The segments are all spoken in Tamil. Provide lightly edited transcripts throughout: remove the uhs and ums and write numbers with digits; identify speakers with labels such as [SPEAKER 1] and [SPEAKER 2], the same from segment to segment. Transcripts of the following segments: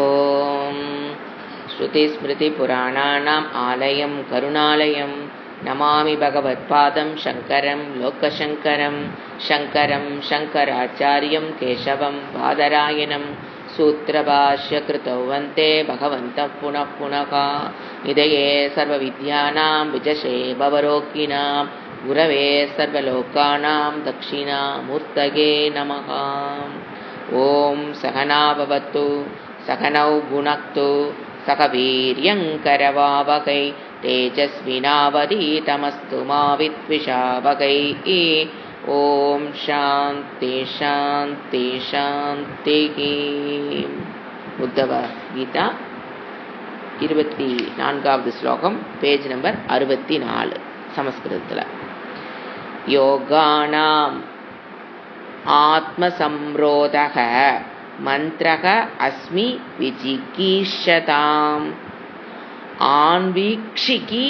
[SPEAKER 1] ॐ श्रुतिस्मृतिपुराणानाम् आलयं करुणालयं नमामि भगवत्पादं शङ्करं लोकशङ्करं शङ्करं शङ्कराचार्यं केशवं बादरायणं सूत्रभाष्यकृतौ वन्दे भगवन्तः पुनः पुनः निधये सर्वविद्यानां विजशे भवरोगिणां गुरवे सर्वलोकानां दक्षिणामूर्तये नमः। ॐ सहना भवतु सहनौ भुनक्तु सह वीर्यङ्करवावहै तेजस्विनावधीतमस्तु मा विद्विषावहै। ॐ शान्ति शान्ति शान्तिः। உத்தவ கீதா 24வது ஸ்லோகம், பேஜ் நம்பர் 64 சமஸ்கிருதத்தில். யோகானாம் ஆத்மசம்ரோதக மந்த்ரக அஸ்மி விஜிகீஷதாம் ஆன்வீக்ஷிகி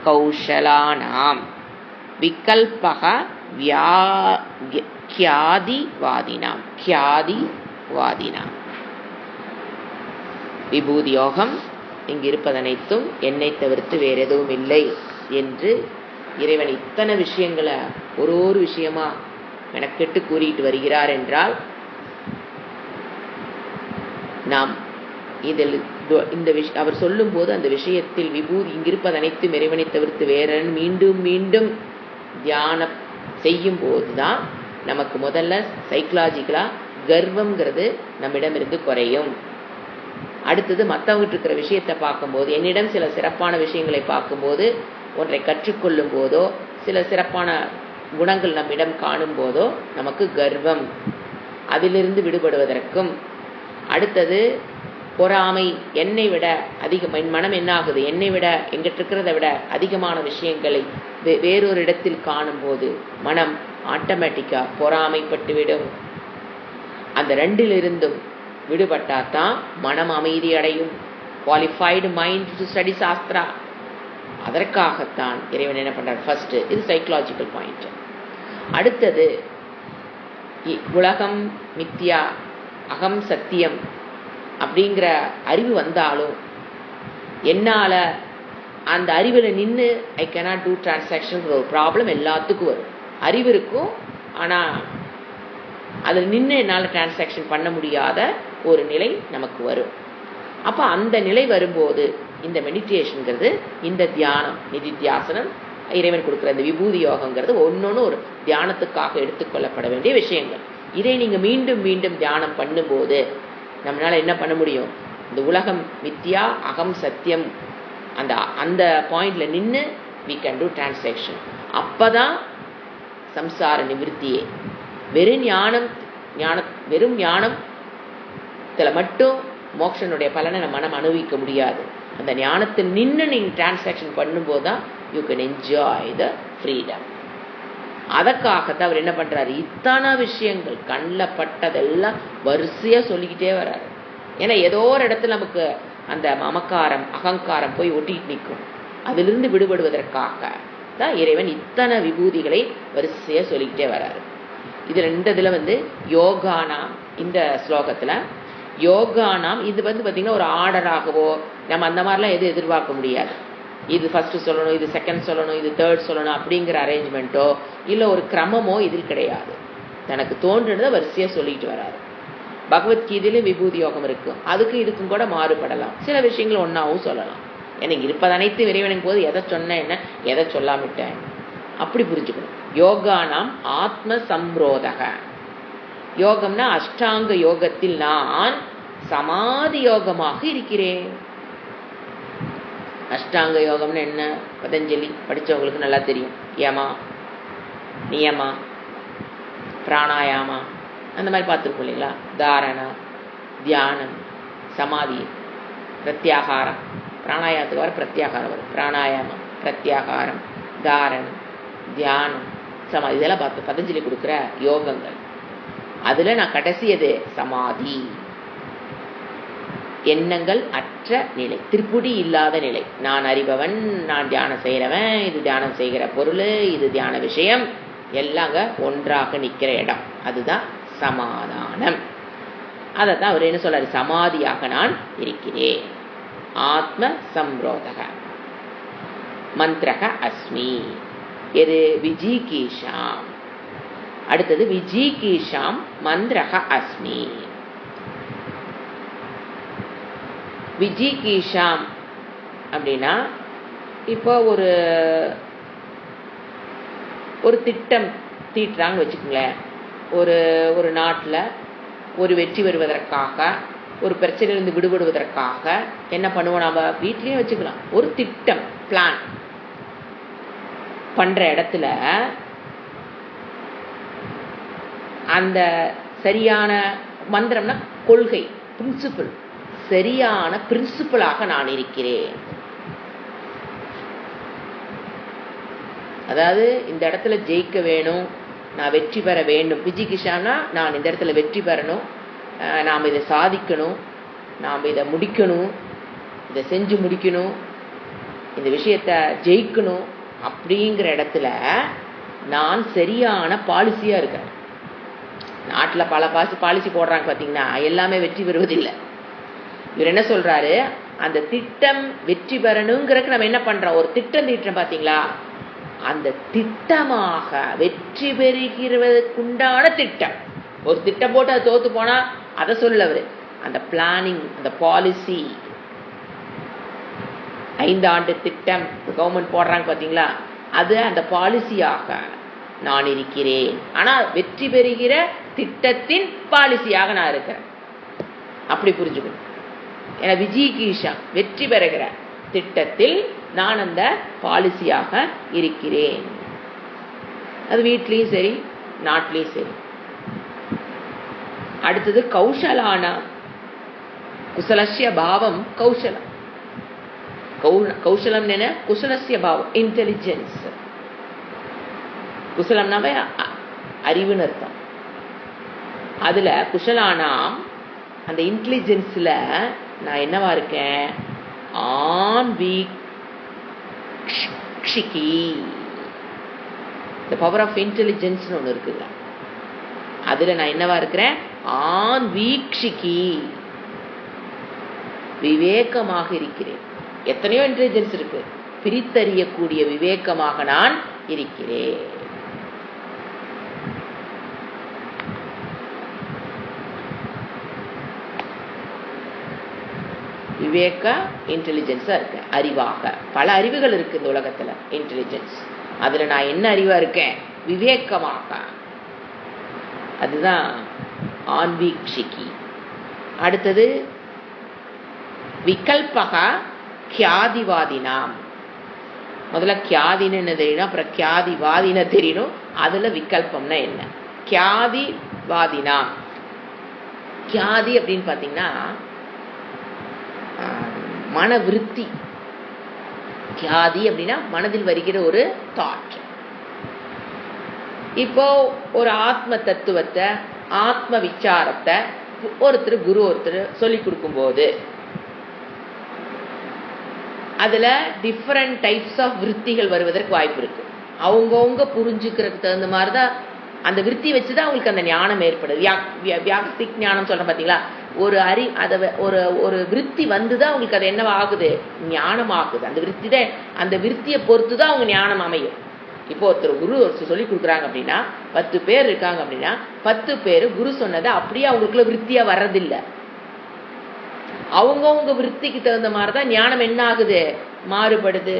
[SPEAKER 1] கௌஷலானாம் விகல்பக க்யாதிவாதினாம். விபூதி யோகம் இங்கு இருப்பதனைத்தும் என்னை தவிர்த்து வேற எதுவும் இல்லை என்று இறைவன் இத்தனை விஷயங்களை ஒரு விஷயமா மெனக்கெட்டு கூறிட்டு வருகிறார் என்றால், நாம் இதில் இந்த அவர் சொல்லும் போது அந்த விஷயத்தில் விபூதி இங்கிருப்பது அனைத்தும் இறைவனை தவிர்த்து வேற மீண்டும் மீண்டும் தியானம் செய்யும் போதுதான் நமக்கு முதல்ல சைக்கலாஜிக்கலா கர்வம்ங்கிறது நம்மிடமிருந்து குறையும். அடுத்தது மற்றவங்கிட்ட இருக்கிற விஷயத்தை பார்க்கும்போது, என்னிடம் சில சிறப்பான விஷயங்களை பார்க்கும்போது, ஒன்றை கற்றுக்கொள்ளும் போதோ சில சிறப்பான குணங்கள் நம்மிடம் காணும் போதோ நமக்கு கர்வம், அதிலிருந்து விடுபடுவதற்கும். அடுத்தது பொறாமை, என்னை விட அதிகம் என் மனம் என்ன ஆகுது, என்னை விட எங்கிட்ட இருக்கிறத விட அதிகமான விஷயங்களை வேறொரு இடத்தில் காணும் போது மனம் ஆட்டோமேட்டிக்கா பொறாமைப்பட்டுவிடும். அந்த ரெண்டிலிருந்தும் விடுபட்டாதான் மனம் அமைதி அடையும். Qualified mind to study shastra. அதற்காகத்தான் இறைவன் என்ன பண்றார், ஃபர்ஸ்ட் இது சைக்கலாஜிக்கல் பாயிண்ட். அடுத்தது உலகம் மித்யா அகம் சத்தியம் அப்படிங்கிற அறிவு வந்தாலும் என்னால அந்த அறிவில் நின்று ஐ கேனாட் டூ டிரான்சாக்ஷன் ஒரு ப்ராப்ளம் எல்லாத்துக்கும் வரும். அறிவு இருக்கும், ஆனா அதில் நின்று என்னால் டிரான்சாக்ஷன் பண்ண முடியாத ஒரு நிலை நமக்கு வரும். அப்போ அந்த நிலை வரும்போது இந்த மெடிடேஷனுங்கிறது, இந்த தியானம் நிதித்தியாசனம் இறைவன் கொடுக்குற இந்த விபூதி யோகங்கிறது ஒன்னொன்று ஒரு தியானத்துக்காக எடுத்துக்கொள்ளப்பட வேண்டிய விஷயங்கள். இதை நீங்கள் மீண்டும் மீண்டும் தியானம் பண்ணும்போது நம்மளால என்ன பண்ண முடியும், இந்த உலகம் மித்யா அகம் சத்தியம் அந்த அந்த பாயிண்ட்ல நின்று we can do transaction. அப்பதான் சம்சார நிவர்த்தியே. வெறும் ஞானத்துல மட்டும் மோட்சனுடைய பலனை நம்ம மனம் அனுபவிக்க முடியாது. அந்த ஞானத்தில் நின்று நீங்க டிரான்சாக்ஷன் பண்ணும்போது தான் you can enjoy the freedom. அதற்காகத்தான் அவர் என்ன பண்றாரு, இத்தனை விஷயங்கள் கண்ணில் பட்டதெல்லாம் வரிசையா சொல்லிக்கிட்டே வர்றாரு. ஏன்னா ஏதோ ஒரு இடத்துல நமக்கு அந்த மமக்காரம் அகங்காரம் போய் ஒட்டிட்டு நிற்கும். அதிலிருந்து விடுபடுவதற்காக தான் இறைவன் இத்தனை விபூதிகளை வரிசையா சொல்லிக்கிட்டே வர்றாரு. இதுல இதுல யோகானாம், இந்த ஸ்லோகத்துல யோகானாம் இது பாத்தீங்கன்னா ஒரு ஆர்டராகவோ நம்ம அந்த மாதிரிலாம் எதுவும் எதிர்பார்க்க முடியாது. இது ஃபர்ஸ்ட் சொல்லணும், இது செகண்ட் சொல்லணும், இது தேர்ட் சொல்லணும் அப்படிங்கிற அரேஞ்ச்மெண்ட்டோ இல்லை ஒரு கிரமமோ இதில் கிடையாது. தனக்கு தோன்றுனதை வரிசையாக சொல்லிட்டு வராரு. பகவத்கீதையிலும் விபூதி யோகம் இருக்கும், அதுக்கு இதுக்கும் கூட மாறுபடலாம். சில விஷயங்கள் ஒன்றாவும் சொல்லலாம். எனக்கு இருப்பது அனைத்து இறைவனுக்கு போது எதை சொன்னேன் என்ன, எதை சொல்லாமிட்டேன் அப்படி புரிஞ்சுக்கணும். யோகானாம் ஆத்ம சம்ரோதக. யோகம்னா அஷ்டாங்க யோகத்தில் நான் சமாதி யோகமாக இருக்கிறேன். அஷ்டாங்க யோகம்னு என்ன, பதஞ்சலி படித்தவங்களுக்கு நல்லா தெரியும். யமா நியமா பிராணாயாமா அந்த மாதிரி பார்த்துருக்கோம் இல்லைங்களா. தாரணா தியானம் சமாதி பிரத்யாகாரம். பிராணாயாமத்துக்கு வர பிரத்யாகாரம் வரும். பிராணாயாமம் பிரத்யாகாரம் தாரணம் தியானம் சமாதி இதெல்லாம் பார்த்து பதஞ்சலி கொடுக்குற யோகங்கள். அதுல நான் கடைசியது சமாதி, எண்ணங்கள் அற்ற நிலை, திருப்புடி இல்லாத நிலை. நான் அறிபவன், நான் தியானம் செய்கிறவன், இது தியானம் செய்கிற பொருள், இது தியான விஷயம் எல்லாங்க ஒன்றாக நிற்கிற இடம், அதுதான் சமாதானம். அதைத்தான் அவர் என்ன சொல்றாரு, சமாதியாக நான் இருக்கிறேன். ஆத்ம சம்ரோதக மந்திரக அஸ்மி. எது? விஜிகீஷாம். அடுத்தது விஜிகீஷாம் மந்திரக அஸ்மி. விஜிகீஷாம் அப்படின்னா இப்போ ஒரு திட்டம் தீட்டுறாங்கன்னு வச்சுக்கோங்களேன். ஒரு நாட்டில் ஒரு வெற்றி வருவதற்காக, ஒரு பிரச்சனையிலிருந்து விடுபடுவதற்காக என்ன பண்ணுவோம், நாம் வீட்லேயும் வச்சுக்கலாம், ஒரு திட்டம் பிளான் பண்ணுற இடத்துல அந்த சரியான மந்திரம்னா கொள்கை, பிரின்சிபிள், சரியான பிரின்சிபிளாக நான் இருக்கிறேன். அதாவது இந்த இடத்துல ஜெயிக்க வேணும், நான் வெற்றி பெற வேண்டும். விஜிகிஷானா நான் இந்த இடத்துல வெற்றி பெறணும், நாம் இதை சாதிக்கணும், நாம் இதை முடிக்கணும், இதை செஞ்சு முடிக்கணும், இந்த விஷயத்தை ஜெயிக்கணும். அப்படிங்கிற இடத்துல நான் சரியான பாலிசியாக இருக்கிறேன். நாட்டில் பல பாலிசி போடுறாங்க பார்த்தீங்கன்னா, எல்லாமே வெற்றி பெறுவதில்லை. இவர் என்ன சொல்கிறாரு, அந்த திட்டம் வெற்றி பெறணுங்கிறதுக்கு நம்ம என்ன பண்ணுறோம், ஒரு திட்டம் தீட்டுறோம் பார்த்தீங்களா, அந்த திட்டமாக வெற்றி பெறுகிறதுக்குண்டான திட்டம். ஒரு திட்டம் போட்டு அதை தோற்று போனால் அதை சொல்லவர், அந்த பிளானிங், அந்த பாலிசி, 5 ஆண்டு திட்டம் கவர்மெண்ட் போடுறாங்க பார்த்தீங்களா, அது அந்த பாலிசியாக நான் இருக்கிறேன். ஆனால் வெற்றி பெறுகிற திட்டத்தின் பாலிசியாக நான் இருக்கிறேன். அப்படி புரிஞ்சுக்கணும். ஏன்னா விஜிகீஷா வெற்றி பெறுகிற திட்டத்தில் நான் அந்த பாலிசியாக இருக்கிறேன். அது வீட்லேயும் சரி, நாட்டிலையும் சரி. அடுத்தது கௌஷலானா, குசலஸ்ய பாவம் கௌஷலம். கௌஷலம் என்ன, குசலஸ்ய பாவம், இன்டெலிஜென்ஸ். குசலம்னாவே அறிவுன்னு அர்த்தம். அதுல குஷலானாம், அந்த இன்டெலிஜென்ஸ்ல நான் என்னவா இருக்கேன், ஆன்வீக்ஷிகி. இந்த பவர் ஆஃப் இன்டெலிஜென்ஸ்னு ஒன்று இருக்குல்ல, அதுல நான் என்னவா இருக்கிறேன், ஆன்வீக்ஷிகி, விவேகமாக இருக்கிறேன். எத்தனையோ இன்டெலிஜென்ஸ் இருக்கு, பிரித்தறியக்கூடிய விவேகமாக நான் இருக்கிறேன். விவேக இன்டெலிஜென்ஸா இருக்கு, அறிவாக. பல அறிவுகள் இருக்கு இந்த உலகத்துல, இன்டெலிஜென்ஸ். அதுல நான் என்ன அறிவா இருக்கேன், விவேகமாக. அதுதான் ஆன்வீக்ஷிகி. அடுத்தது விகல்பக கியாதிவாதினாம். முதல்ல கியாதின்னு என்ன தெரியணும், அப்புறம் கியாதிவாதின தெரியணும். அதுல விகல்பம்னா என்ன, கியாதிவாதினாம். கியாதி அப்படின்னு பாத்தீங்கன்னா மனவிருத்தி. கியாதி அப்படின்னா மனதில் வருகிற ஒரு தாட். இப்போ ஒரு ஆத்ம தத்துவத்தை, ஆத்ம விசாரத்தை குரு ஒருத்தர் சொல்லி கொடுக்கும்போது அதுல டிஃபரெண்ட் டைப்ஸ் ஆஃப் விருத்திகள் வருவதற்கு வாய்ப்பு இருக்கு. அவங்கவுங்க புரிஞ்சுக்கிறதுக்கு தகுந்த மாதிரிதான் அந்த விருத்தி வச்சுதான் அவங்களுக்கு அந்த ஞானம் ஏற்படுது. வியாபஸ்திக் ஞானம் சொல்றேன் பாத்தீங்களா, ஒரு விருத்தி வந்துதான் அவங்களுக்கு அது என்னவா ஆகுது, ஞானம் ஆகுது. அந்த விருத்தியை பொறுத்துதான் அவங்க ஞானம் அமையும். இப்போ குரு சொல்லி கொடுக்குறாங்க அப்படின்னா 10 பேர் இருக்காங்க அப்படின்னா 10 பேர் குரு சொன்னதை அப்படியே அவங்களுக்குள்ள விருத்தியா வர்றதில்லை. அவங்கவுங்க விருத்திக்கு தகுந்த மாதிரிதான் ஞானம் என்ன ஆகுது, மாறுபடுது.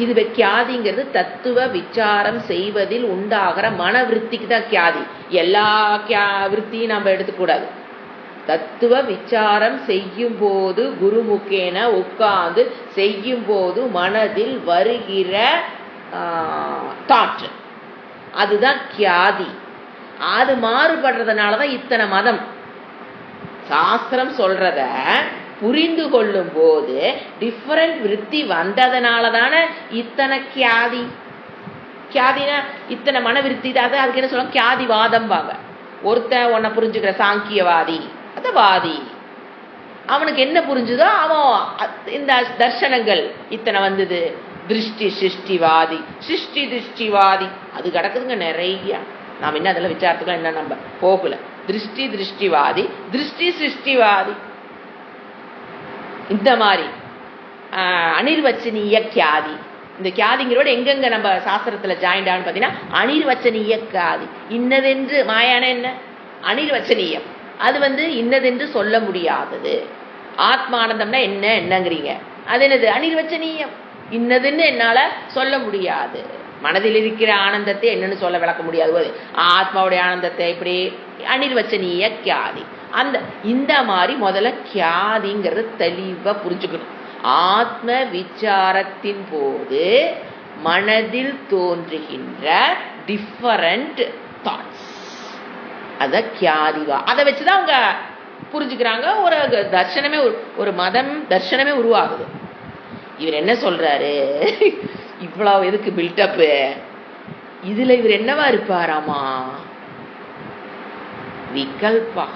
[SPEAKER 1] இது கியாதிங்கிறது தத்துவ விசாரம் செய்வதில் உண்டாகிற மன விருத்திக்கு தான் கியாதி. எல்லா விருத்தியும் நம்ம எடுத்துக்கூடாது. தத்துவ விசாரம் செய்யும் போது குருமுகேன உட்கார்ந்து செய்யும் போது மனதில் வருகிற தாட், அதுதான் கியாதி. அது மாறுபடுறதுனாலதான் இத்தனை மதம். சாஸ்திரம் சொல்றத புரிந்து கொள்ளும் போது டிஃபரண்ட் விருத்தி வந்ததுனால தானே இத்தனை கியாதி. கியாதினா இத்தனை மனவிருத்தி தான். அதுக்கு என்ன சொல்லுவாங்க, கியாதிவாதம் பாங்க. ஒருத்தன் உன்னை புரிஞ்சுக்கிற சாங்கியவாதி, அது வாதி. அவனுக்கு என்ன புரிஞ்சுதோ அவன் இந்த தர்சனங்கள் இத்தனை வந்தது. திருஷ்டி சிருஷ்டிவாதி, சிருஷ்டி திருஷ்டிவாதி, அது கிடக்குதுங்க நிறைய. நாம் என்ன அதெல்லாம் விசாரத்துக்குலாம் என்ன நம்ம போகல. திருஷ்டி திருஷ்டிவாதி, திருஷ்டி சிருஷ்டிவாதி. இந்த மாதிரி அனிர்வச்சனீய கியாதி. இந்த கியாதிங்கிறோட எங்கெங்க நம்ம சாஸ்திரத்துல ஜாயிண்ட் ஆன்னு பார்த்தீங்கன்னா அனிர்வச்சனீய கியாதி. இன்னதென்று மாயான என்ன அனிர்வச்சனீயம், அது இன்னதென்று சொல்ல முடியாதது. ஆத்மானந்தம்னா என்னங்கிறீங்க, அது என்னது அனிர்வச்சனீயம், இன்னதுன்னு என்னால சொல்ல முடியாது. மனதில் இருக்கிற ஆனந்தத்தை என்னன்னு சொல்ல விளக்க முடியாது. ஆத்மாவுடைய ஆனந்தத்தை எப்படி அனிர்வச்சனீய கியாதி. இந்த மாதிரி முதல்ல கியாதிங்கிறது தெளிவா புரிஞ்சுக்கணும். ஆத்ம விசாரத்தின் போது மனதில் தோன்றுகின்ற டிஃபரண்ட் தாட்ஸ், அத கியாதிவா, அதை வச்சுதான் அவங்க புரிஞ்சுக்கிறாங்க. ஒரு தர்சனமே, ஒரு மதம் தர்சனமே உருவாகுது. இவர் என்ன சொல்றாரு, இவ்வளவு எதுக்கு பில்டப், இதுல இவர் என்னவா இருப்பாராமா, விகல்பா.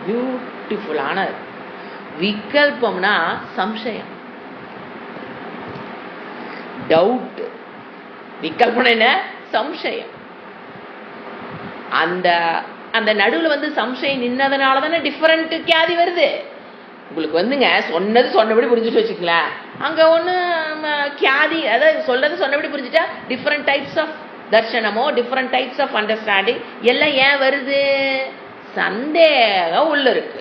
[SPEAKER 1] பியூட்டிஃபுல்லான விகல்பம்னா சம்சயம், டவுட். விகல்பம் என்ன, சம்சயம். அந்த நடுவுல சம்சயம் நின்னதுனால தானே டிஃபரெண்ட் கியாதி வருது. உங்களுக்கு சொன்னபடி புரிஞ்சுட்டு வச்சுக்கலாம். அங்க ஒண்ணு கியாதி, அதாவது சொன்னபடி புரிஞ்சுட்டா டிஃபரெண்ட் டைப்ஸ் ஆஃப் தர்ஷனமோ டிஃபரெண்ட் டைப்ஸ் ஆஃப் அண்டர்ஸ்டாண்டிங் எல்லாம் ஏன் வருது, சந்தேகம் உள்ள இருக்கு.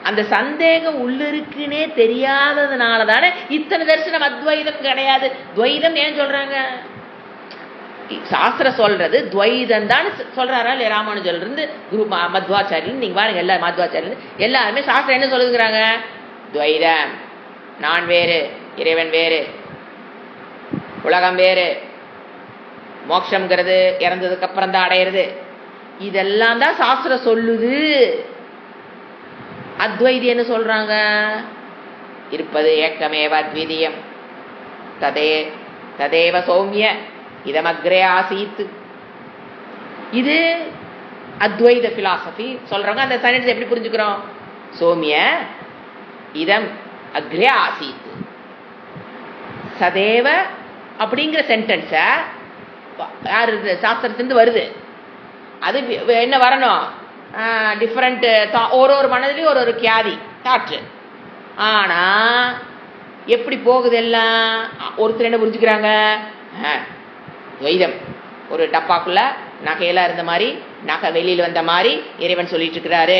[SPEAKER 1] அந்த சந்தேகம் உள்ள இருக்குன்னே தெரியாததுனால தானே இத்தனை தரிசனம். அத்வைதம் கிடையாது, துவைதம் ஏன் சொல்றாங்க, சாஸ்திரம் சொல்றது துவைதம் தான் சொல்றாரா இல்லையா. ராமானுஜர் இருந்து குரு மத்வாச்சாரியன் நீங்க பாருங்க, எல்லா மத்வாச்சாரியன் எல்லாருமே சாஸ்திரம் என்ன சொல்லுங்கிறாங்க, துவைதம், நான் வேறு, இறைவன் வேறு, உலகம் வேறு, மோட்சம்ங்கிறது இறந்ததுக்கு அப்புறம் தான் அடையிறது, இதெல்லாம் தான் சாஸ்திரம் சொல்லுது. அத்வைதி என்ன சொல்றாங்க, இருப்பது ஏக்கமேவ அத்விதீயம், ததேவ சௌமிய இதமக்ரே ஆசீத். இது அத்வைத பிலாசபி சொல்றாங்க. அந்த சென்டென்ஸ் எப்படி புரிஞ்சுக்கிறோம், சௌமிய இதம் அக்ரே ஆசீத், சதேவ அப்படிங்கிற சென்டென்ஸ யாரு சாஸ்திரத்திலிருந்து வருது. அது என்ன வரணும், டிஃபரெண்ட், ஒரு மனதிலையும் ஒரு கியாதி தாற்று. ஆனா எப்படி போகுது எல்லாம், ஒருத்தர் என்ன புரிஞ்சுக்கிறாங்க, துவைதம் ஒரு டப்பாக்குள்ள நகையெல்லாம் இருந்த மாதிரி, நகை வெளியில் வந்த மாதிரி இறைவன் சொல்லிட்டு இருக்கிறாரு,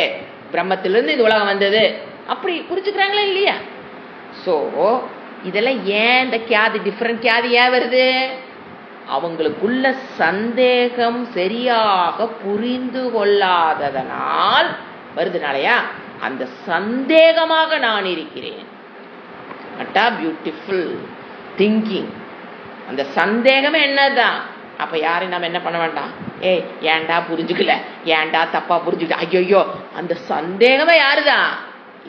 [SPEAKER 1] பிரம்மத்திலிருந்து இது உலகம் வந்தது, அப்படி புரிஞ்சுக்கிறாங்களா இல்லையா. ஸோ இதெல்லாம் ஏன் இந்த கியாதி, டிஃபரெண்ட் கியாதி ஏன் வருது, அவங்களுக்குள்ள சந்தேகம் சரியாக புரிந்து கொள்ளாததனால் வருதுனாலயா. அந்த சந்தேகமாக நான் இருக்கிறேன், பியூட்டிஃபுல் திங்கிங். அந்த சந்தேகமே என்னதான். அப்ப யாரையும் நம்ம என்ன பண்ண வேண்டாம், ஏன்டா புரிஞ்சுக்கல, ஏன்டா தப்பா புரிஞ்சுக்கிட்ட, ஐயோ, அந்த சந்தேகமே யாருதான்,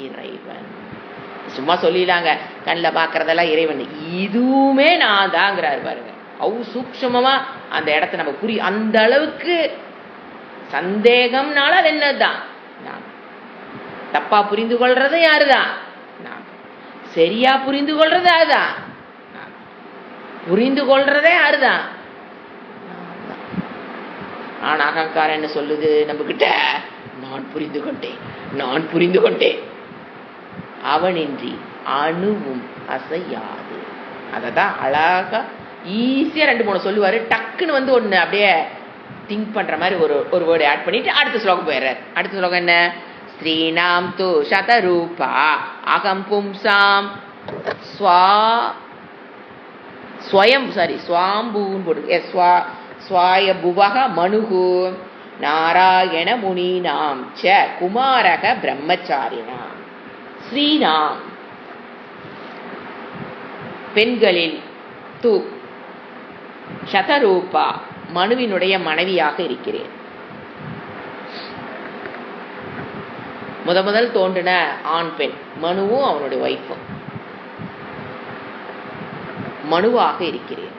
[SPEAKER 1] இறைவன். சும்மா சொல்லிடலாங்க, கண்ணில் பாக்குறதெல்லாம் இறைவன், இதுவுமே நான் தாங்கிறாரு பாருங்க. அவ்வளவு சூக்ஷ்மமா அந்த இடத்த நம்ம அந்த அளவுக்கு சந்தேகம்னால அது என்னதான், நான் தப்பா புரிந்து கொள்றது யாருதான், நான் சரியா புரிந்து கொள்றது யாருதான், புரிந்து கொள்றதே யாருதான். ஆனா அகங்காரம் என்ன சொல்லுது நம்ம கிட்ட, நான் புரிந்து கொண்டேன், நான் புரிந்து கொண்டேன். அவனின்றி அணுவும் அசையாது. அததான் அழகா ஈஸியா 2-3 சொல்லுவாரு. டக்குன்னு ஒண்ணு அப்படியே திங்க் பண்ற மாதிரி ஒரு வேர்டு ஆட் பண்ணிட்டு அடுத்த ஸ்லோகம் போயிடுறாரு. அடுத்த ஸ்லோகம் என்ன, ஸ்ரீநாம் து சதரூபா அகம் பும்சாம் ஸ்வாம்பூன்னு போட்டு ஸ்வாயபுவக மனுகு நாராயண முனீனாம் ச குமாரக பிரம்மச்சாரினாம். ஸ்ரீநாம் பெண்களில், து சதரூபா மனுவினுடைய மனைவியாக இருக்கிறேன். முதல் தோன்றின ஆண் பெண் மனுவும் அவனுடைய ஒய்ஃபும், மனுவாக இருக்கிறேன்.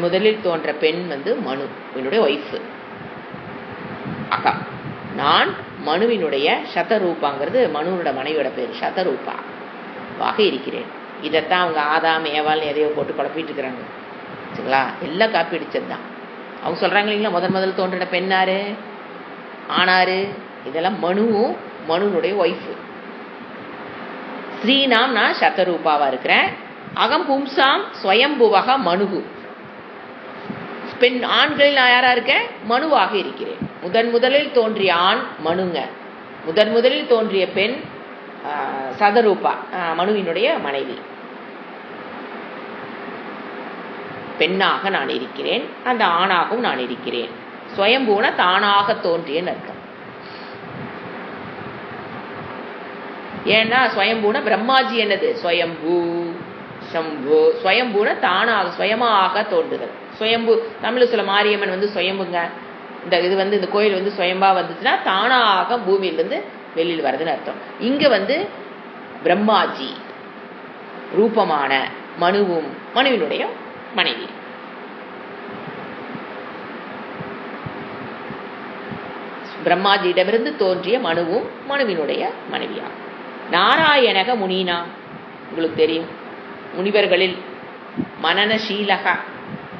[SPEAKER 1] முதலில் தோன்ற பெண் மனு, என்னுடைய ஒய்ஃப் அக்கா. நான் மனுவினுடைய சதரூபாங்கிறது மனுவோட மனைவியோட பேர், சதரூபாவாக இருக்கிறேன். இதைத்தான் அவங்க ஆதாம் ஏவால் எதையோ போட்டு குழப்பிட்டு இருக்கிறாங்க. சரிங்களா, எல்லாம் காப்பி அடிச்சது தான். அவங்க சொல்றாங்க இல்லைங்களா, முதல் தோன்றின பெண்ணாரு ஆனாரு, இதெல்லாம் மனுவும் மனுனுடைய ஒய்ஃபு. ஸ்ரீனாம் நான் சதரூபாவா இருக்கிறேன். அகம் பும்சாம் ஸ்வயம்புவக மனுகு. பெண் ஆண்களில் நான் யாரா இருக்கேன்? மனுவாக இருக்கிறேன். முதலில் தோன்றிய ஆண் மனுங்க, முதலில் தோன்றிய பெண் சதரூபா, மனுவினுடைய மனைவி. பெண்ணாக நான் இருக்கிறேன், அந்த ஆணாகவும் நான் இருக்கிறேன். ஸ்வயம்பூன தானாக தோன்றியன்னு அர்த்தம். ஏன்னா ஸ்வயம்பூன பிரம்மாஜி என்னது? ஸ்வயம்பூ சம்பு. ஸ்வயம்பூன தானாக சுயமாக தோன்றுதல். சுயம்பு தமிழ் சொல்ல மாரியம்மன் வந்து சுயம்புங்க. இந்த கோயில் வந்து சுயம்பா வந்துச்சுன்னா தானாக பூமியிலிருந்து வெளியில் வருதுன்னு அர்த்தம். இங்க பிரம்மாஜி ரூபமான மனுவும் மனுவினுடைய மனைவி. பிரம்மாஜியிடமிருந்து தோன்றிய மனுவும் மனுவினுடைய மனைவியா. நாராயணக முனினா, உங்களுக்கு தெரியும், முனிவர்களில் மனநசீலக,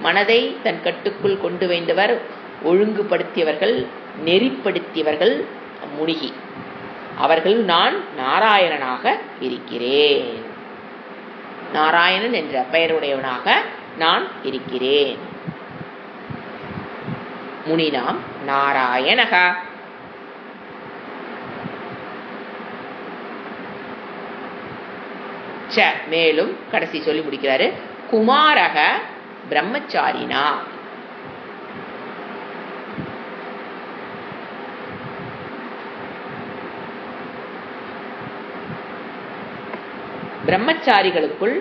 [SPEAKER 1] மனதை தன் கட்டுக்குள் கொண்டு வைந்தவர், ஒழுங்குபடுத்தியவர்கள், நெறிப்படுத்தியவர்கள் முனிகி. அவர்கள் நான் நாராயணனாக இருக்கிறேன். நாராயணன் என்ற பெயருடையவனாக நான் இருக்கிறேன். முனினாம் நாராயணக. மேலும் கடைசி சொல்லி முடிக்கிறாரு, குமாரக பிரம்மச்சாரினா. பிரம்மச்சாரிகளுக்குள்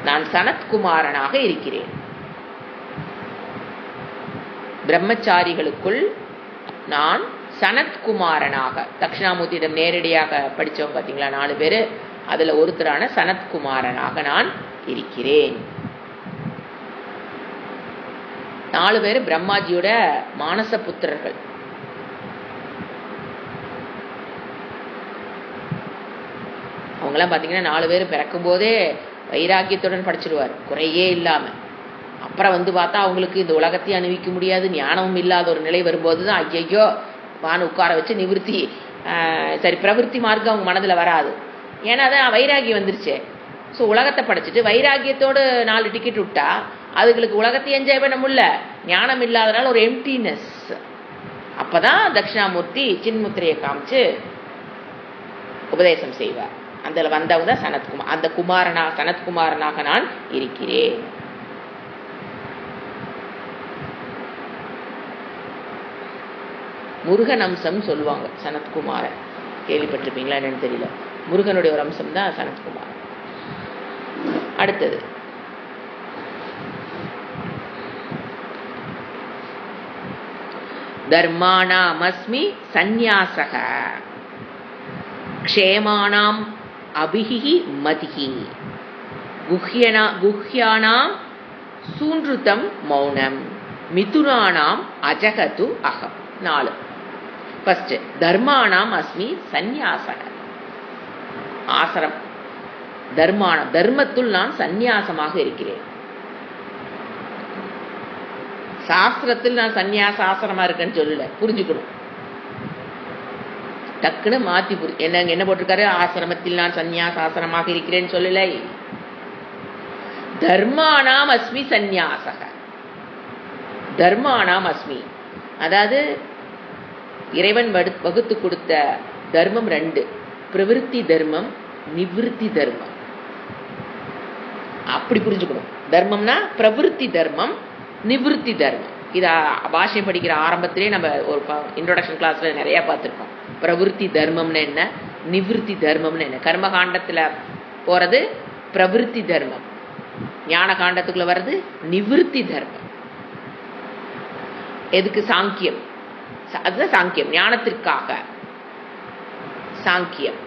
[SPEAKER 1] நான் சனத்குமாரனாக இருக்கிறேன். பிரம்மச்சாரிகளுக்குள் நான் சனத்குமாரனாக, தட்சிணாமூர்த்தியிடம் நேரடியாக படித்தவங்க பார்த்தீங்களா 4 பேர், அதுல ஒருத்தரான சனத்குமாரனாக நான் இருக்கிறேன். 4 பேர் பிரம்மாஜியோட மானச புத்திரர்கள். அவங்களாம் பார்த்தீங்கன்னா 4 பேர் பிறக்கும் போதே வைராக்கியத்துடன் படிச்சிருவார், குறையே இல்லாம. அப்புறம் பார்த்தா அவங்களுக்கு இந்த உலகத்தையும் அனுபவிக்க முடியாது, ஞானமும் இல்லாத ஒரு நிலை வரும்போது தான் ஐயையோ வான்னு உட்கார வச்சு நிவிருத்தி, சரி பிரவிற்த்தி மார்க்கம் அவங்க மனதில் வராது. ஏன்னா அதான் வைராகியம் வந்துருச்சு. ஸோ உலகத்தை படைச்சிட்டு வைராகியத்தோடு 4 டிக்கெட் விட்டா அதுங்களுக்கு உலகத்தை என்ஜாய் பண்ண முடியல, ஞானம் இல்லாதனால ஒரு எம்டினஸ். அப்போதான் தட்சிணாமூர்த்தி சின்முத்திரையை காமிச்சு உபதேசம் செய்வார். அந்த வந்தவங்க தான் சனத்குமார். அந்த சனத்குமாரனாக நான் இருக்கிறேன். முருகன் அம்சம் சொல்லுவாங்க சனத்குமாரன், கேள்விப்பட்டிருப்பீங்களா என்னன்னு தெரியல. முருகனுடைய ஒரு அம்சம் தான் சனத்குமார். அடுத்தது தர்மாணாம் அஸ்மி சந்நியாசக, க்ஷேமானாம் அபிஹி மதிஹி, குஹ்யானாம் சூன்ருதம் மௌனம், மிதுனானாம் அஜகது அகம். 4. ஃபர்ஸ்ட் தர்மானாம் அஸ்மி சந்நியாசக. ஆசிரம் தர்மானம், தர்மத்துள் நான் சந்நியாசமாக இருக்கிறேன். சாஸ்திரத்தில் நான் சந்நியாச ஆசிரமா இருக்கேன்னு சொல்லல, புரிஞ்சுக்கணும். டக்குன்னு மாத்தி என்ன போட்டிருக்காரு, ஆசிரமத்தில் நான் சந்நியாச ஆசிரமாக இருக்கிறேன்னு சொல்லலை. தர்மானாம் அஸ்மி சந்நியாசக. தர்மானாம் அஸ்மி, அதாவது இறைவன் வகுத்து கொடுத்த தர்மம் 2, பிரவிற்த்தி தர்மம், நிவிருத்தி தர்மம். அப்படி புரிஞ்சுக்கணும். தர்மம்னா பிரவிற்த்தி தர்மம், நிவிருத்தி தர்மம். இதை பாஷை படிக்கிற ஆரம்பத்திலே நம்ம ஒரு இன்ட்ரோடக்ஷன் கிளாஸ்ல நிறைய பார்த்துருக்கோம். பிரவிற்த்தி தர்மம்னு என்ன, நிவிருத்தி தர்மம்னு என்ன. கர்மகாண்டத்துல போறது பிரவிற்த்தி தர்மம், ஞான காண்டத்துக்குள்ள வர்றது நிவிருத்தி தர்மம். எதுக்கு? சாங்கியம். அதுதான் சாங்கியம், ஞானத்திற்காக சாங்கியம்.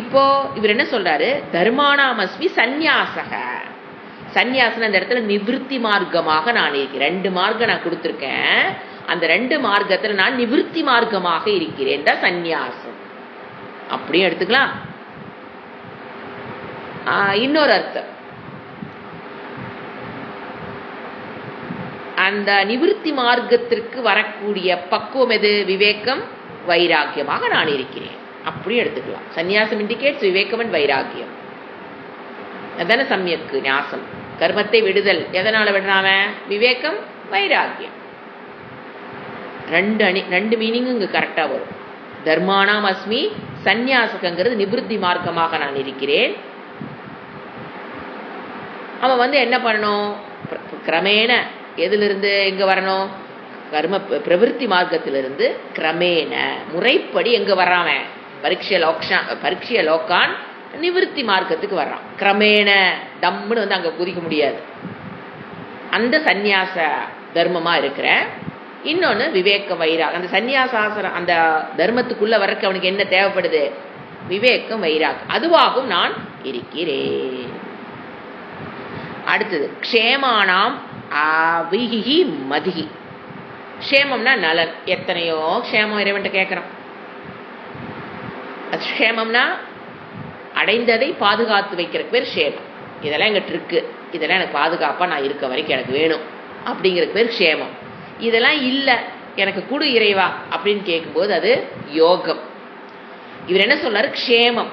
[SPEAKER 1] இப்போ இவர் என்ன சொல்றாரு, தர்மானாமஸ்மி சந்நியாசக. சந்நியாசன அந்த இடத்துல நிவிருத்தி மார்க்கமாக நான் இருக்கிறேன். 2 மார்க்கம் நான் கொடுத்துருக்கேன், அந்த 2 மார்க்கத்துல நான் நிவிருத்தி மார்க்கமாக இருக்கிறேன் தான் சந்நியாசம். அப்படியும் எடுத்துக்கலாம். இன்னொரு அர்த்தம், அந்த நிவிருத்தி மார்க்கத்திற்கு வரக்கூடிய பக்குவம் எது? விவேகம் வைராக்கியமாக நான் இருக்கிறேன். அப்படி எடுத்துக்கலாம். சந்நியாசம் இண்டிகேட்ஸ் விவேகம் அண்ட் வைராக்கியம். அதான சம்யக்கு ஞாசம். கர்மத்தை விடுதல் எதனால விடுறாம? விவேகம் வைராக்கியம். ரெண்டு மீனிங் இங்க கரெக்டா வரும். தர்மானாம் அஸ்மி சந்நியாசகங்கிறது நிவிருத்தி மார்க்கமாக நான் இருக்கிறேன். அவன் என்ன பண்ணணும்? கிரமேண எதிலிருந்து எங்க வரணும்? கர்ம பிரவிற்த்தி மார்க்கத்திலிருந்து கிரமேண முறைப்படி எங்க வர்றாம? பரீட்சைய லோக்கான் நிவிருத்தி மார்க்கத்துக்கு வர்றான். கிரமேண டம்முன்னு அங்க குதிக்க முடியாது. அந்த சந்நியாச தர்மமா இருக்கிற. இன்னொன்னு விவேக வைராக். அந்த சந்நியாசாசனம் அந்த தர்மத்துக்குள்ள வரக்கு அவனுக்கு என்ன தேவைப்படுது? விவேகம் வைராக். அதுவாகும் நான் இருக்கிறேன். அடுத்தது க்ஷேமானாம் அபிஹி மதிஹி. க்ஷேமம்னா நலன். எத்தனையோ க்ஷேமம் இறைவன்ட்ட கேட்கிறோம். க்ஷேமம்னா அடைந்ததை பாதுகாத்து வைக்கிற பேர் க்ஷேமம். இதெல்லாம் எங்கிட்ட இருக்கு, இதெல்லாம் எனக்கு பாதுகாப்பா நான் இருக்க வரைக்கும் எனக்கு வேணும் அப்படிங்கிற பேர் க்ஷேமம். இதெல்லாம் இல்லை எனக்கு குடு இறைவா அப்படின்னு கேட்கும்போது அது யோகம். இவர் என்ன சொல்றாரு? க்ஷேமம்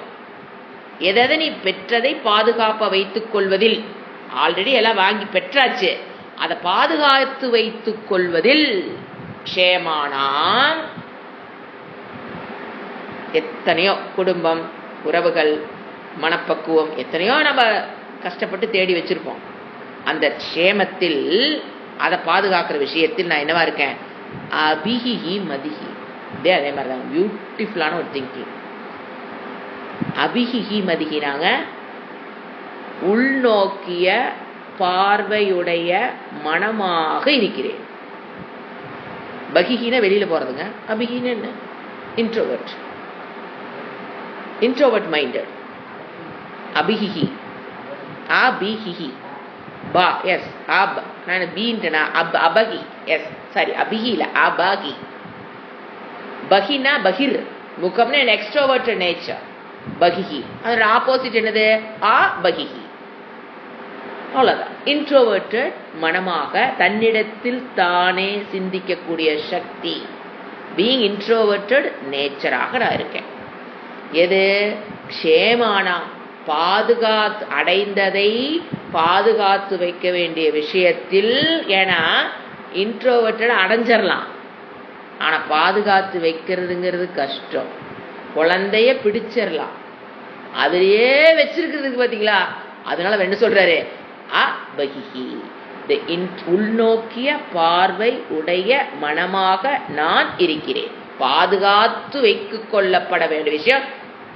[SPEAKER 1] எதை நீ பெற்றதை பாதுகாப்ப வைத்துக் கொள்வதில். ஆல்ரெடி எல்லாம் வாங்கி பெற்றாச்சு, அதை பாதுகாத்து வைத்துக் கொள்வதில் க்ஷேமானாம். எத்தனையோ குடும்பம், உறவுகள், மனப்பக்குவம் எத்தனையோ நம்ம கஷ்டப்பட்டு தேடி வச்சிருப்போம். அந்த க்ஷேமத்தில் அதை பாதுகாக்கிற விஷயத்தில் நான் என்னவா இருக்கேன்? அபிஹி மதிஹி. அதே மாதிரி தான் பியூட்டிஃபுல்லான ஒரு திங்கிங். அபிஹி மதிஹினாங்க உள்நோக்கிய பார்வையுடைய மனமாக இருக்கிறேன். பகிஹின வெளியில போறதுங்க. அபிஹின என்ன? இன்ட்ரோவர்ட். Introvert minded. அபிஹி அபிஹி பா எஸ் அப் நான் பீன்ட்டனா அபகி எஸ் சாரி அபிஹி இல்ல அபகி. பகினா பகிர் முகம்னா எக்ஸ்ட்ரோவர்ட் நேச்சர். பகிஹி அதோட ஆப்போசிட் என்னது? அபகிஹி. அவ்வளவுதான். இன்ட்ரோவர்ட்டட் மனமாக தன்னிடத்தில் தானே சிந்திக்கக்கூடிய சக்தி. பீயிங் இன்ட்ரோவர்ட்டட் நேச்சராக நான் இருக்கேன். எது? க்ஷேமானா பாதுகாத்து அடைந்ததை பாதுகாத்து வைக்க வேண்டிய விஷயத்தில். ஏன்னா இன்ட்ரோவர்ட்டட் அடைஞ்சிடலாம், ஆனா பாதுகாத்து வைக்கிறதுங்கிறது கஷ்டம். குழந்தைய பிடிச்சிடலாம், அதுலயே வச்சிருக்கிறதுக்கு பாத்தீங்களா? அதனால என்ன சொல்றாரு? அபகிஹி உள்நோக்கிய பார்வை உடைய மனமாக நான் இருக்கிறேன். பாதுகாத்து வைக்க கொள்ளப்பட வேண்டிய விஷயம்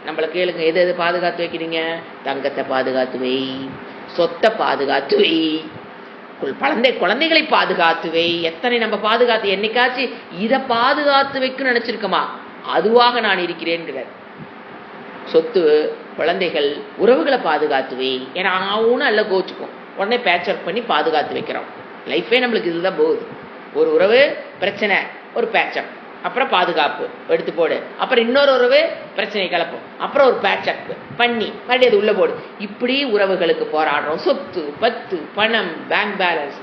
[SPEAKER 1] நம்மள கேளுங்க. எது எது பாதுகாத்து வைக்கிறீங்க? தங்கத்தை பாதுகாத்து வை, சொத்தை பாதுகாத்து வை, குழந்தைகளை பாதுகாத்து வை. எத்தனை நம்ம பாதுகாத்து என்னைக்காச்சு இதை பாதுகாத்து வைக்கணும்னு நினைச்சிருக்கோமா? அதுவாக நான் இருக்கிறேன்கிறார். சொத்து, குழந்தைகள், உறவுகளை பாதுகாத்து வை. ஏன்னா ஆவுன்னு அல்ல கோச்சுக்கும், உடனே பேட்சப் பண்ணி பாதுகாத்து வைக்கிறோம். லைஃபே நம்மளுக்கு இதுதான் போகுது. ஒரு உறவு பிரச்சனை, ஒரு பேட்சப், அப்புறம் பாதுகாப்பு எடுத்து போடு, அப்புறம் இன்னொரு உறவு பிரச்சனை கலப்போம், அப்புறம் ஒரு பேட்சப் பண்ணி மறுபடியும் அது உள்ள போடு. இப்படி உறவுகளுக்கு போராடுறோம். சொத்து, பத்து, பணம், பேங்க் பேலன்ஸ்,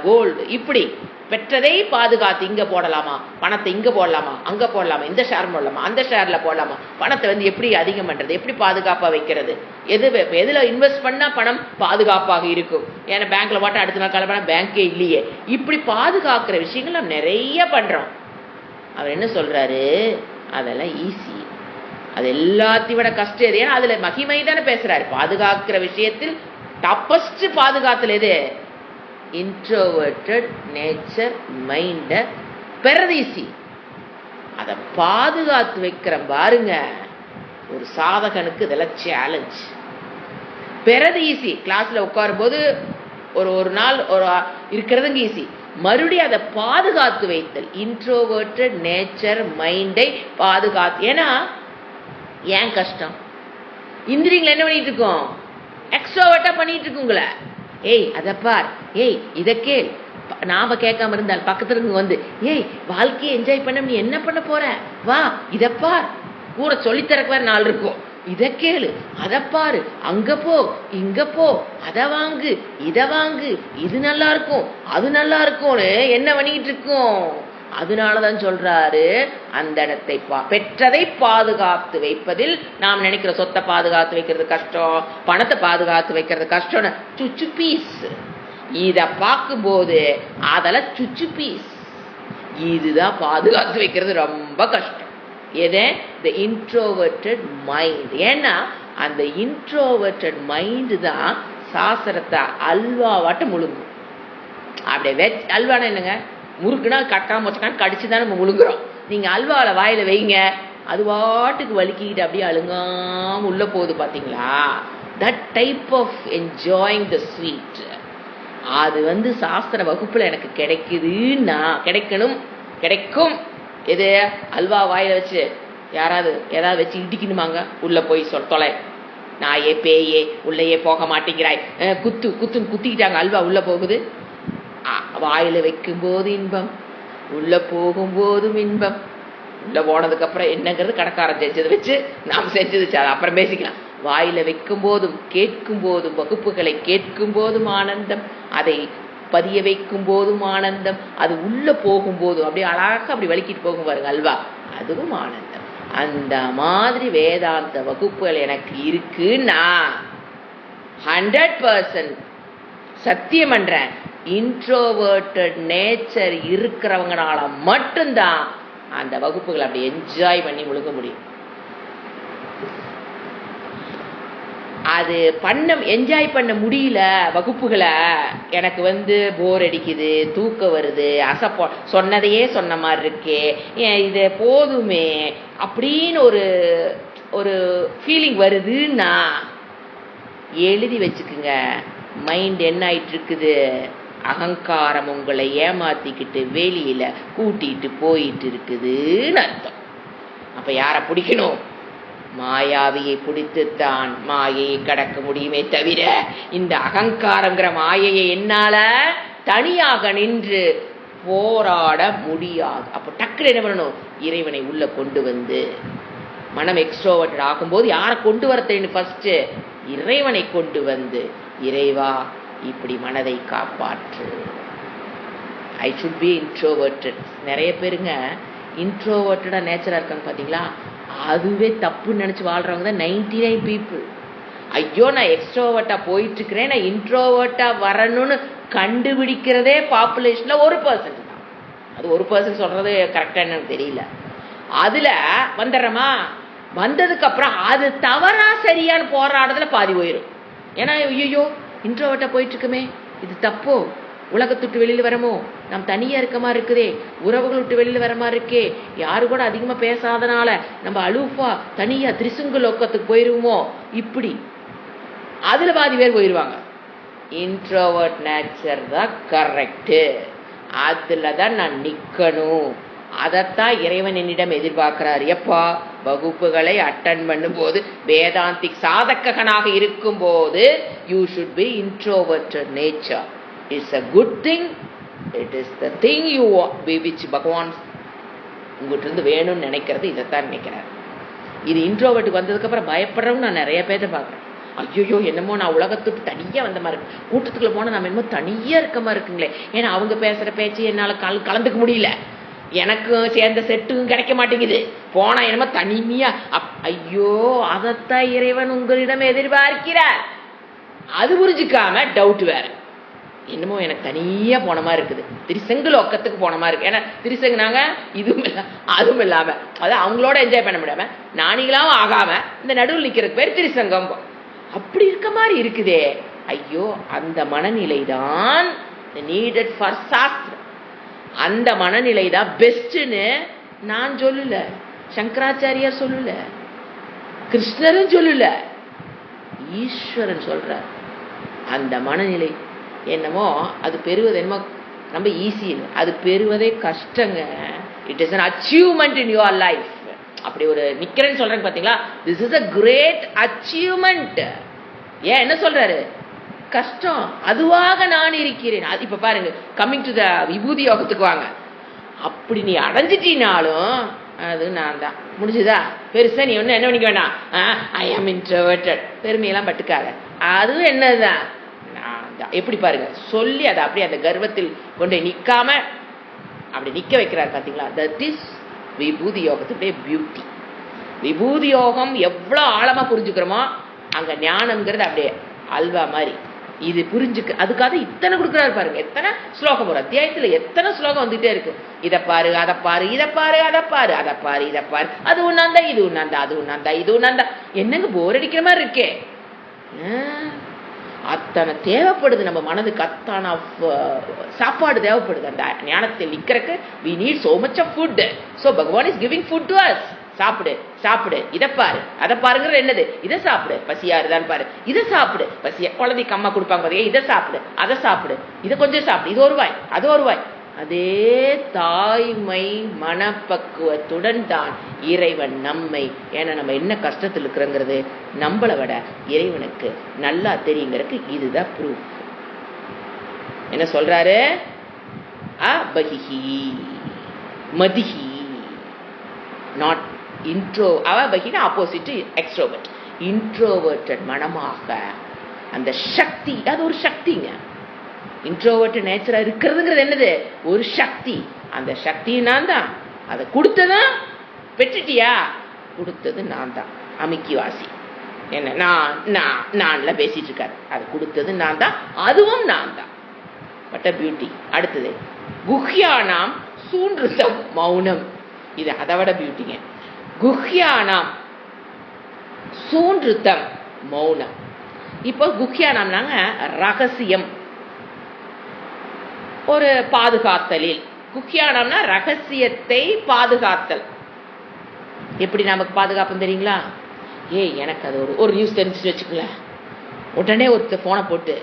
[SPEAKER 1] கோல்டு, இப்படி பெற்றதை பாதுகாத்து இங்க போடலாமா, பணத்தை இங்க போடலாமா, அங்க போடலாமா, இந்த ஷேர் போடலாமா, அந்த ஷேர்ல போடலாமா, பணத்தை எப்படி அதிகம் பண்றது, எப்படி பாதுகாப்பா வைக்கிறது, எதுல இன்வெஸ்ட் பண்ணா பணம் பாதுகாப்பாக இருக்கும். ஏன்னா பேங்க்ல போட்டா அடுத்த நாள் காலப்பா பேங்கே இல்லையே. இப்படி பாதுகாக்கிற விஷயங்கள் நம்ம நிறைய பண்றோம். அவர் என்ன சொல்றாரு? அதெல்லாம் ஈஸி, அது எல்லாத்தையும் விட கஷ்டம் எது? ஏன்னா அதுல மகிமை தானே பேசுறாரு. பாதுகாக்கிற விஷயத்தில் டப்பஸ்ட் பாதுகாத்தல் எது? இன்ட்ரோவர்ட்டட் நேச்சர் மைண்ட பெறதீசி. அதை பாதுகாத்து வைக்கிற பாருங்க. ஒரு சாதகனுக்கு இதெல்லாம் சேலஞ்ச். பெறது ஈஸி. கிளாஸ்ல உட்காரும் போது ஒரு நாள் ஒரு இருக்கிறதுங்க ஈஸி. மறுபடியும் அதை பாதுகாத்து வைத்தல், இன்ட்ரோவர்ட்டட் நேச்சர் மைண்டை பாதுகாத்து. ஏன்னா ஏன் கஷ்டம்? இந்திரியங்களை என்ன பண்ணிட்டு இருக்கோம்? எக்ஸ்ட்ரோவர்ட்டா பண்ணிட்டு இருக்குங்கள. ஏய் அதை பார், ஏய் இதை கேள். நாம கேட்காம இருந்தால் பக்கத்துல இருக்கு வந்து, ஏய் வாழ்க்கையை என்ஜாய் பண்ண நீ என்ன பண்ண போற, வா இதை பார், கூட சொல்லித்தரக்கு வேற நாள் இருக்கும். இத கேளு, அத பாரு, அங்க போ, இங்க போ, அத வாங்கு, இத வாங்கு, இது நல்லா இருக்கும், அது நல்லா இருக்கும்னு என்ன பண்ணிட்டு இருக்கோம். அதனாலதான் சொல்றாரு, அந்த இடத்தை பெற்றதை பாதுகாத்து வைப்பதில் நாம் நினைக்கிற சொத்தை பாதுகாத்து வைக்கிறது கஷ்டம், பணத்தை பாதுகாத்து வைக்கிறது கஷ்டம், சுச்சு பீஸ். இத பார்க்கும்போது அதெல்லாம் சுச்சு பீஸ், இதுதான் பாதுகாத்து வைக்கிறது ரொம்ப கஷ்டம். எது? the introverted mind. ஏன்னா அந்த introverted mind தான் சாஸ்திரத்தை அல்வாவாட்ட முழுங்கும். அப்படியே அல்வானா என்னங்க, முறுக்குனா கட்டாம வச்சுக்கான்னு கடிச்சுதான் நம்ம முழுங்குறோம். நீங்க அல்வாவில் வாயில வைங்க, அது வாட்டுக்கு வலிக்கிட்டு அப்படியே அழுங்காம உள்ள போகுது பாத்தீங்களா. That type of enjoying the sweet, அது சாஸ்திர வகுப்புல எனக்கு கிடைக்குதுன்னா கிடைக்கும். எது? அல்வா வாயில வச்சு யாராவது ஏதாவது வச்சு இடிக்கணுமாங்க, உள்ள போய் தொலை, நாயே பேயே உள்ளேயே போக மாட்டேங்கிறாய், குத்துன்னு குத்திக்கிட்டாங்க, அல்வா உள்ள போகுது. வாயில வைக்கும் போது இன்பம், உள்ள போகும்போதும் இன்பம். உள்ள போனதுக்கு அப்புறம் என்னங்கிறது கடைக்காரன் செஞ்சதை வச்சு நாம் செஞ்சது அப்புறம் பேசிக்கலாம். வாயில வைக்கும் போதும் கேட்கும் போதும், வகுப்புகளை கேட்கும் போதும் ஆனந்தம், அதை பதிய வைக்கும் போதும் ஆனந்தம், அது உள்ள போகும் போதும் அப்படியே அழகா அப்படி வலிக்கிட்டு போகும் பாருங்க அல்வா, அதுவும் ஆனந்தம். அந்த மாதிரி வேதாந்த வகுப்புகள் எனக்கு இருக்குன்னா 100% சத்தியம் பண்றேன், இன்ட்ரோவர்ட்டட் நேச்சர் இருக்கிறவங்கனால மட்டும்தான் அந்த வகுப்புகளை அப்படி என்ஜாய் பண்ணி முழுங்க முடியும். அது என்ஜாய் பண்ண முடியல வகுப்புகளை, எனக்கு போர் அடிக்குது, தூக்கம் வருது, சொன்னதையே சொன்ன மாதிரி இருக்கே, இது போதுமே அப்படின்னு ஒரு ஃபீலிங் வருதுன்னா எழுதி வச்சுக்குங்க. மைண்ட் என்ன ஆயிட்டு இருக்குது, அகங்காரம் உங்களை ஏமாத்திக்கிட்டு வெளியில கூட்டிட்டு போயிட்டு இருக்குதுன்னு அர்த்தம். அப்ப யாரை பிடிக்கணும்? மாயாவியை பிடித்துத்தான் மாயையை கடக்க முடியுமே தவிர இந்த அகங்காரங்கிற மாயையை என்னால தனியாக நின்று போராட முடியாது. அப்ப டக்குனு என்ன பண்ணணும்? இறைவனை உள்ள கொண்டு வந்து, மனம் எக்ஸ்ட்ரோவர்ட் ஆகும்போது யாரை கொண்டு வர தெரியும்? ஃபர்ஸ்ட் இறைவனை கொண்டு வந்து, இறைவா இப்படி மனதை காப்பாற்று, ஐ ஷுட் பி இன்ட்ரோவர்ட்டட். நிறைய பேருங்க இன்ட்ரோவர்ட்டடா நேச்சரா இருக்காங்க பாத்தீங்களா, அதுவே தப்புன்னு நினைச்சு வாழ்றவங்க தான் 99 people. ஐயோ நான் எக்ஸ்ட்ரோவர்ட்டா போயிட்டு இருக்கிறேன், நான் இன்ட்ரோவர்ட்டா வரணும்னு கண்டுபிடிக்கிறதே பாப்புலேஷன்ல 1% தான். அது 1% சொல்றது கரெக்டா என்னன்னு தெரியல. அதுல வந்துடுறோமா, வந்ததுக்கு அப்புறம் அது தவறா சரியான்னு போராடுறதுல பாதி போயிடும். ஏன்னா ஐயோ இன்ட்ரோவர்ட்டா போயிட்டு இருக்குமே, இது தப்போ, உலகத்துட்டு வெளியில வரமோ, நாம் தனியா இருக்க மாதிரி இருக்குதே, உறவுகள் விட்டு வெளியில வர மாதிரி இருக்கே, யாரு கூட அதிகமா பேசாதனால நம்ம அலூஃபா தனியா திரிசுங்கு லோக்கத்துக்கு போயிருவோமோ, இப்படி அதுல பாதி பேர் போயிருவாங்க. இன்ட்ரோவர்ட் நேச்சர் தான் கரெக்ட், அதுலதான் நான் நிக்கணும். அதைத்தான் இறைவன் என்னிடம் எதிர்பார்க்கிறார். எப்பா? வகுப்புகளை அட்டன் பண்ணும் போது, வேதாந்திக் சாதகனாக இருக்கும் போது you should be introverted nature. It's a good thing. It is the thing you which பகவான் உங்கள்கிட்ட வேணும்னு நினைக்கிறது. இதைத்தான் நினைக்கிறார். இது இன்ட்ரோவர்ட்டுக்கு வந்ததுக்கு அப்புறம் பயப்படுறவங்க நான் நிறைய பேரை பார்க்குறேன். ஐயோ என்னமோ நான் உலகத்துக்கு தனியா வந்த மாதிரி இருக்கு, கூட்டத்துக்குள்ள போனா நம்ம என்னமோ தனியா இருக்க மாதிரி இருக்குங்களே, ஏன்னா அவங்க பேசுற பேச்சு என்னால கலந்துக்க முடியல, எனக்கு சேர்ந்த செட்டும் கிடைக்க மாட்டேங்குது, போனா என்னமோ தனிமையா. ஐயோ அதைத்தான் இறைவன் உங்களிடம் எதிர்பார்க்கிறார். அது புரிஞ்சுக்காம டவுட் வேற, என்னமோ எனக்கு தனியா போன மாதிரி இருக்குது, திரிசங்கு லோக்கத்துக்கு போன மாதிரி இருக்கு. ஏன்னா திரிசங்குனாங்க இதுவும் இல்லை அதுவும் இல்லாம, அதாவது அவங்களோட என்ஜாய் பண்ண முடியாம நானிகளாவும் ஆகாம இந்த நடுவில் நிக்கிறதுக்கு பேர் திரிசங்கம். அப்படி இருக்க மாதிரி இருக்குதே. ஐயோ அந்த மனநிலை தான் நீடட் ஃபார் சாஸ்திரம். அந்த மனநிலை தான் பெஸ்ட்னு நான் சொல்லல, சங்கராச்சாரியார் சொல்லல, கிருஷ்ணரும் சொல்லல, ஈஸ்வரன் சொல்ற. அந்த மனநிலை என்னமோ அது பெறுவது என்னமோ ரொம்ப ஈஸி, அது பெறுவதே கஷ்டங்க. It is an achievement in your life. அப்படி ஒரு நிக்கிறேன்னு சொல்றேன் பாத்தீங்களா, this is a great achievement. ஏன் என்ன சொல்றாரு? கஷ்டம், அதுவாக நான் இருக்கிறேன். இப்ப பாருங்க, கம்மிங் டு த விபூதி யோகத்துக்கு வாங்க. அப்படி நீ அடைஞ்சிட்டீனாலும் அது நான் தான். முடிஞ்சுதா? பெருசா நீ ஒன்றும் என்ன பண்ணிக்க வேண்டாம். ஐ ஆம் இன்ட்ரோவர்ட்டட், பெருமையெல்லாம் பட்டுக்காத. அதுவும் என்னதுதான், நான் தான். எப்படி பாருங்க, சொல்லி அதை அப்படியே அந்த கர்வத்தில் கொண்டு நிற்காம அப்படி நிற்க வைக்கிறார் பார்த்தீங்களா? தட் இஸ் விபூதி யோகத்துடைய பியூட்டி. விபூதி யோகம் எவ்வளோ ஆழமாக புரிஞ்சுக்கிறோமோ அங்கே ஞானம்ங்கிறது அப்படியே அல்வா மாதிரி இது புரிஞ்சுக்க. அதுக்காக இத்தனை கொடுக்குறாரு பாருங்க. எத்தனை ஸ்லோகம், ஒரு அத்தியாயத்தில் எத்தனை ஸ்லோகம் வந்துட்டே இருக்கு. இதை பாரு, அதை பாரு, இதை பாரு, அதை பாரு, அதை பாரு, இதை பாரு, அது ஒன்னாந்தா, இது ஒன்னாந்தா, அது ஒன்னாந்தா, இது ஒன்னாந்தா. என்னங்க போர் அடிக்கிற மாதிரி இருக்கே. அத்தனை தேவைப்படுது நம்ம மனதுக்கு, அத்தனை சாப்பாடு தேவைப்படுது. அந்த ஞானத்தில் நிற்கிறதுக்கு we need so much of food. So Bhagavan is giving food to us. சாப்பிடு சாப்பிடு, இதை பாரு, அதை பாருங்கிற என்னது, இதை சாப்பிடு, பசியாருதான் பாரு, இதை சாப்பிடு, பசியா குழந்தைக்கு அம்மா கொடுப்பாங்க பாருங்க, இதை சாப்பிடு, அதை சாப்பிடு, இதை கொஞ்சம் சாப்பிடு, இது ஒரு வாய், அது ஒரு வாய். அதே தாய்மை மனப்பக்குவத்துடன் தான் இறைவன் நம்மை, ஏன்னா நம்ம என்ன கஷ்டத்தில் இருக்கிறோங்கிறது நம்மளை விட இறைவனுக்கு நல்லா தெரியுங்கிறதுக்கு இதுதான் ப்ரூஃப். என்ன சொல்றாரு? அபஹி மதிஹி, நாட் இன்ட்ரோ. அவபகினா ஆப்போசிட் எக்ஸ்ட்ரோவர்ட். இன்ட்ரோவர்ட்டட் மனமாக அந்த சக்தி, அது ஒரு சக்திங்க. இன்ட்ரோவர்ட் நேச்சரா இருக்கிறதுங்கிறது என்னது, ஒரு சக்தி. அந்த சக்தி நான் தான். அதை கொடுத்ததான் பெற்றுட்டியா, கொடுத்தது நான் தான். அமிக்கி வாசி என்ன நான்ல பேசிட்டு இருக்காரு. அது கொடுத்தது நான் தான், அதுவும் நான் தான். But beauty. அடுத்தது குஹ்யானாம் சூன்றுதம் மௌனம். இது அதை விட பியூட்டிங்க. குஹ்யானாம் சூன்றுதம் மௌனம். இப்போ குஹ்யானாம்னாங்க ரகசியம், ஒரு பாதுகாத்தலில். குஹ்யானம்னா ரகசியத்தை பாதுகாத்தல். எப்படி நமக்கு பாதுகாப்பு தெரியுங்களா? எனக்கு அது ஒரு நியூஸ் தெரிஞ்சுட்டு வச்சுக்கல, உடனே ஒருத்தர் போனை போட்டு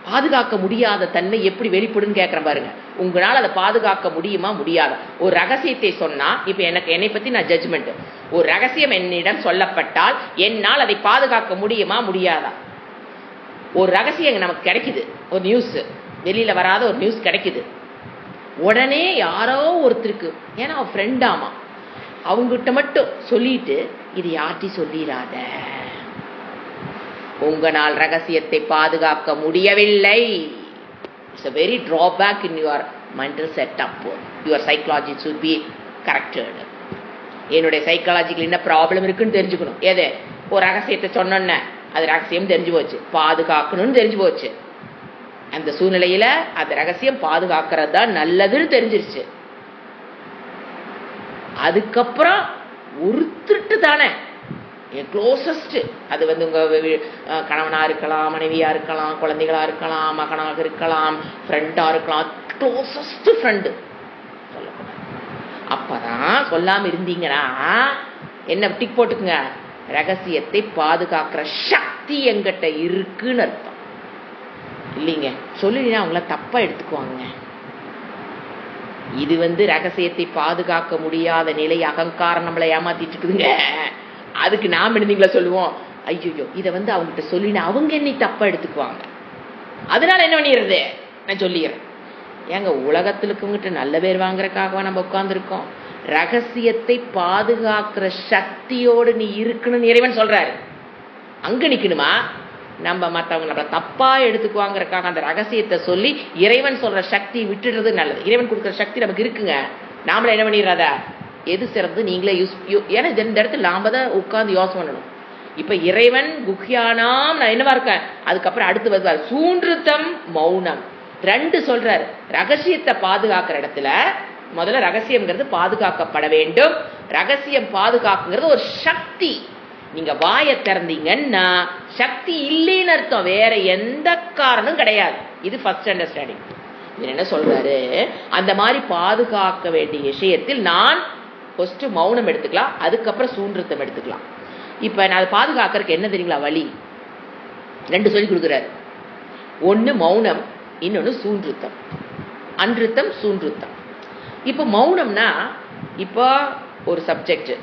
[SPEAKER 1] பாதுகாக்க முடியாத தன்மை எப்படி வெளிப்படுன்னு கேட்குறேன் பாருங்க. உங்களால் அதை பாதுகாக்க முடியுமா முடியாத? ஒரு ரகசியத்தை சொன்னா, இப்போ என்னை பத்தி நான் ஜட்ஜ்மெண்ட், ஒரு ரகசியம் என்னிடம் சொல்லப்பட்டால் என்னால் அதை பாதுகாக்க முடியுமா முடியாதா? ஒரு ரகசியம் நமக்கு கிடைக்குது, ஒரு நியூஸ், வெளியில வராத ஒரு நியூஸ் கிடைக்குது. உடனே யாரோ ஒருத்தருக்கு, ஏன்னா அவன் ஃப்ரெண்டாமா, அவங்ககிட்ட மட்டும் சொல்லிட்டு இது யார்ட்டி சொல்லிடாத, உங்களால் ரகசியத்தை பாதுகாக்க முடியவில்லை. It's a very drawback in your mental setup. Your psychology should be corrected. என்னுடைய சைக்காலஜிக்கல் என்ன ப்ராப்ளம் இருக்குன்னு தெரிஞ்சுக்கணும். எது, ஒரு ரகசியத்தை சொன்னோன்னே அது ரகசியம் தெரிஞ்சு போச்சு, பாதுகாக்கணும்னு தெரிஞ்சு போச்சு. அந்த சூழ்நிலையில அந்த ரகசியம் பாதுகாக்கிறது தான் நல்லதுன்னு தெரிஞ்சிருச்சு. அதுக்கப்புறம் ஒருத்தருட்டு தானே க்ளோசஸ்ட், அது உங்க கணவனா இருக்கலாம், மனைவியா இருக்கலாம், குழந்தைகளா இருக்கலாம், மகனாக இருக்கலாம், ஃப்ரெண்டா இருக்கலாம், க்ளோசஸ்ட் ஃப்ரெண்டு சொல்லக்கூடாது. அப்பதான் சொல்லாம இருந்தீங்கன்னா என்ன டிக் போட்டுக்குங்க, ரகசியத்தை பாதுகாக்கிற சக்தி எங்கிட்ட இருக்குன்னு அர்த்தம். இல்லைங்க சொல்லினா அவங்கள தப்பா எடுத்துக்குவாங்க. இது ரகசியத்தை பாதுகாக்க முடியாத நிலை, அகங்காரம் நம்மளை ஏமாத்திட்டு இருக்குதுங்க. அதுக்கு நாம் இருந்தீங்களா சொல்லுவோம், ஐயோ இதை அவங்ககிட்ட சொல்லினா அவங்க என்னை தப்பா எடுத்துக்குவாங்க, அதனால என்ன பண்ணிடுறது, நான் சொல்லிடுறேன். ஏங்க உலகத்தில் இருக்கவங்கிட்ட நல்ல பேர் வாங்குறதுக்காகவா நம்ம உட்கார்ந்துருக்கோம்? ரகசியத்தை பாதுகாக்கிற சக்தியோடு நீ இருக்கணும்னு இறைவன் சொல்றாரு. அங்க நிக்கணுமா? நம்ம மற்றவங்க நம்மளை தப்பா எடுத்துக்குவாங்கிறதுக்காக அந்த ரகசியத்தை சொல்லி இறைவன் சொல்ற சக்தி விட்டுடுறது நல்லது. இறைவன் கொடுக்குற சக்தி நமக்கு இருக்குங்க, நாமள என்ன பண்ணிடுறாதா, எது சிறந்து நீங்களே ஏன்னா இந்த இடத்துல நாம தான் உட்கார்ந்து யோசனை பண்ணணும். இப்ப இறைவன் குஹ்யானாம் நான் என்னவா இருக்கேன், அதுக்கப்புறம் அடுத்து வருவார் சூன்றுதம் மௌனம். ரெண்டு சொல்றாரு. ரகசியத்தை பாதுகாக்கிற இடத்துல முதல்ல ரகசியம்ங்கிறது பாதுகாக்கப்பட வேண்டும். ரகசியம் பாதுகாக்குங்கிறது ஒரு சக்தி. நீங்க வாயை திறந்தீங்கன்னா சக்தி இல்லைன்னு அர்த்தம், வேற எந்த காரணம் கிடையாது. இது ஃபர்ஸ்ட் அண்டர்ஸ்டாண்டிங். இது என்ன சொல்றாரு, அந்த மாதிரி பாதுகாக்க வேண்டிய விஷயத்தில் நான் ஃபர்ஸ்ட் மௌனம் எடுத்துக்கலாம், அதுக்கப்புறம் சூன்றுத்தம் எடுத்துக்கலாம். இப்ப நான் அதை பாதுகாக்கிறதுக்கு என்ன தெரியுங்களா வழி, ரெண்டு சொல்லி கொடுக்குறாரு. ஒன்னு மௌனம், இன்னொன்னு சூன்றுத்தம். அன்றுத்தம் சூன்றுத்தம். இப்ப மௌனம்னா, இப்போ ஒரு சப்ஜெக்ட்,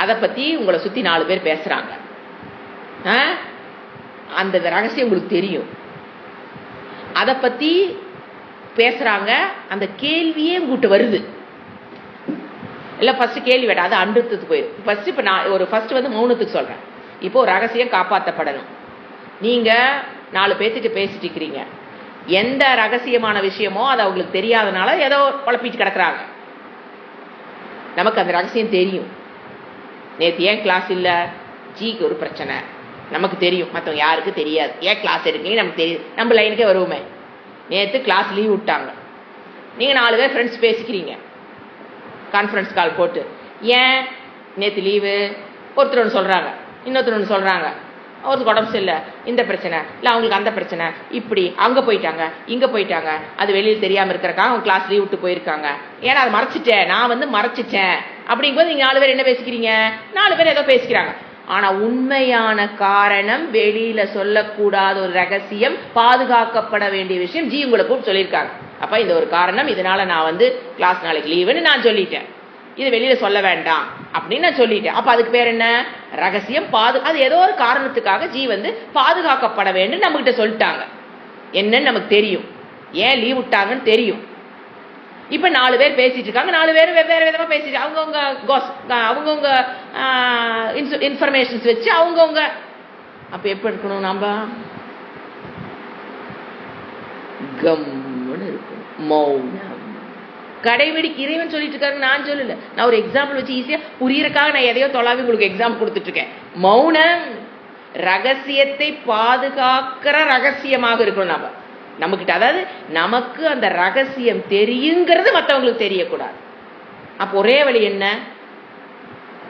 [SPEAKER 1] அதை பத்தி உங்களை சுத்தி 4 பேர் பேசுறாங்க, அந்த ரகசியம் உங்களுக்கு தெரியும், அதை பத்தி பேசுறாங்க, அந்த கேள்வியே உங்ககிட்ட வருது, இல்லை ஃபர்ஸ்ட் கேள்வி வேண்டாம், அது அண்டத்துக்கு போயிடும். ஃபர்ஸ்ட் இப்போ நான் ஒரு ஃபர்ஸ்ட் வந்து மௌனத்துக்கு சொல்கிறேன். இப்போ ஒரு ரகசியம் காப்பாற்றப்படணும். நீங்கள் 4 பேர்த்துட்டு பேசிட்டு இருக்கிறீங்க, எந்த ரகசியமான விஷயமோ அது அவங்களுக்கு தெரியாதனால ஏதோ குழப்பிட்டு கிடக்குறாங்க. நமக்கு அந்த ரகசியம் தெரியும். நேற்று ஏன் கிளாஸ் இல்லை, ஜிக்கு ஒரு பிரச்சனை நமக்கு தெரியும், மற்றவங்க யாருக்கு தெரியாது. ஏன் கிளாஸ் எடுக்கீங்க நமக்கு தெரியுது, நம்ம லைனுக்கே வருவோமே. நேற்று கிளாஸ் லீவ் விட்டாங்க, நீங்கள் 4 பேர் ஃப்ரெண்ட்ஸ் பேசிக்கிறீங்க கான்ஃபரன்ஸ் கால் போட்டு. ஏன் நேற்று லீவு? ஒருத்தர் ஒன்று சொல்கிறாங்க, இன்னொருத்தர் ஒன்று சொல்கிறாங்க. அவருக்கு உடம்பு சரியில்லை, இந்த பிரச்சனை இல்லை, அவங்களுக்கு அந்த பிரச்சனை, இப்படி அங்கே போயிட்டாங்க இங்கே போயிட்டாங்க, அது வெளியில் தெரியாமல் இருக்கிறக்காக அவங்க கிளாஸ் லீவ் விட்டு போயிருக்காங்க. ஏன்னா அதை மறைச்சிட்டேன், நான் வந்து மறைச்சிட்டேன் அப்படிங்கும்போது நீங்கள் 4 பேர் என்ன பேசிக்கிறீங்க? 4 பேர் ஏதோ பேசிக்கிறாங்க. ஆனால் உண்மையான காரணம், வெளியில் சொல்லக்கூடாத ஒரு ரகசியம், பாதுகாக்கப்பட வேண்டிய விஷயம் ஜி உங்களை கூப்பிட்டு சொல்லியிருக்காங்க. அப்போ இந்த ஒரு காரணம், இதனால நான் வந்து கிளாஸ் நாளைக்கு லீவுன்னு நான் சொல்லிட்டேன், இது வெளியில சொல்ல வேண்டாம் அப்படின்னு நான் சொல்லிட்டேன். அப்ப அதுக்கு பேர் என்ன? ரகசியம். அது ஏதோ ஒரு காரணத்துக்காக ஜி வந்து பாதுகாக்கப்பட வேண்டும் நம்ம கிட்ட சொல்லிட்டாங்க. என்னன்னு நமக்கு தெரியும், ஏன் லீவ் விட்டாங்கன்னு தெரியும். இப்ப 4 பேர் பேசிட்டு இருக்காங்க, 4 பேரும் வெவ்வேறு விதமா பேசிட்டு அவங்கவுங்க இன்ஃபர்மேஷன்ஸ் வச்சு அவங்கவுங்க. அப்ப எப்ப இருக்கணும்? நம்ம கம்முன்னு இருக்கணும், மௌனம் கடைபிடிக்க. இறைவன் சொல்லிட்டு இருக்காரு, நான் சொல்லல. நான் ஒரு எக்ஸாம்பிள் வச்சு ஈஸியா புரியறதுக்காக நான் எதையோ தொலாவி உங்களுக்கு எக்ஸாம்பிள் கொடுத்துட்டு இருக்கேன். மௌனம் ரகசியத்தை பாதுகாக்கிற ரகசியமாக இருக்கணும். நம்ம கிட்ட, அதாவது நமக்கு அந்த ரகசியம் தெரியுங்கிறது மற்றவங்களுக்கு தெரியக்கூடாது. அப்போ ஒரே வழி என்ன?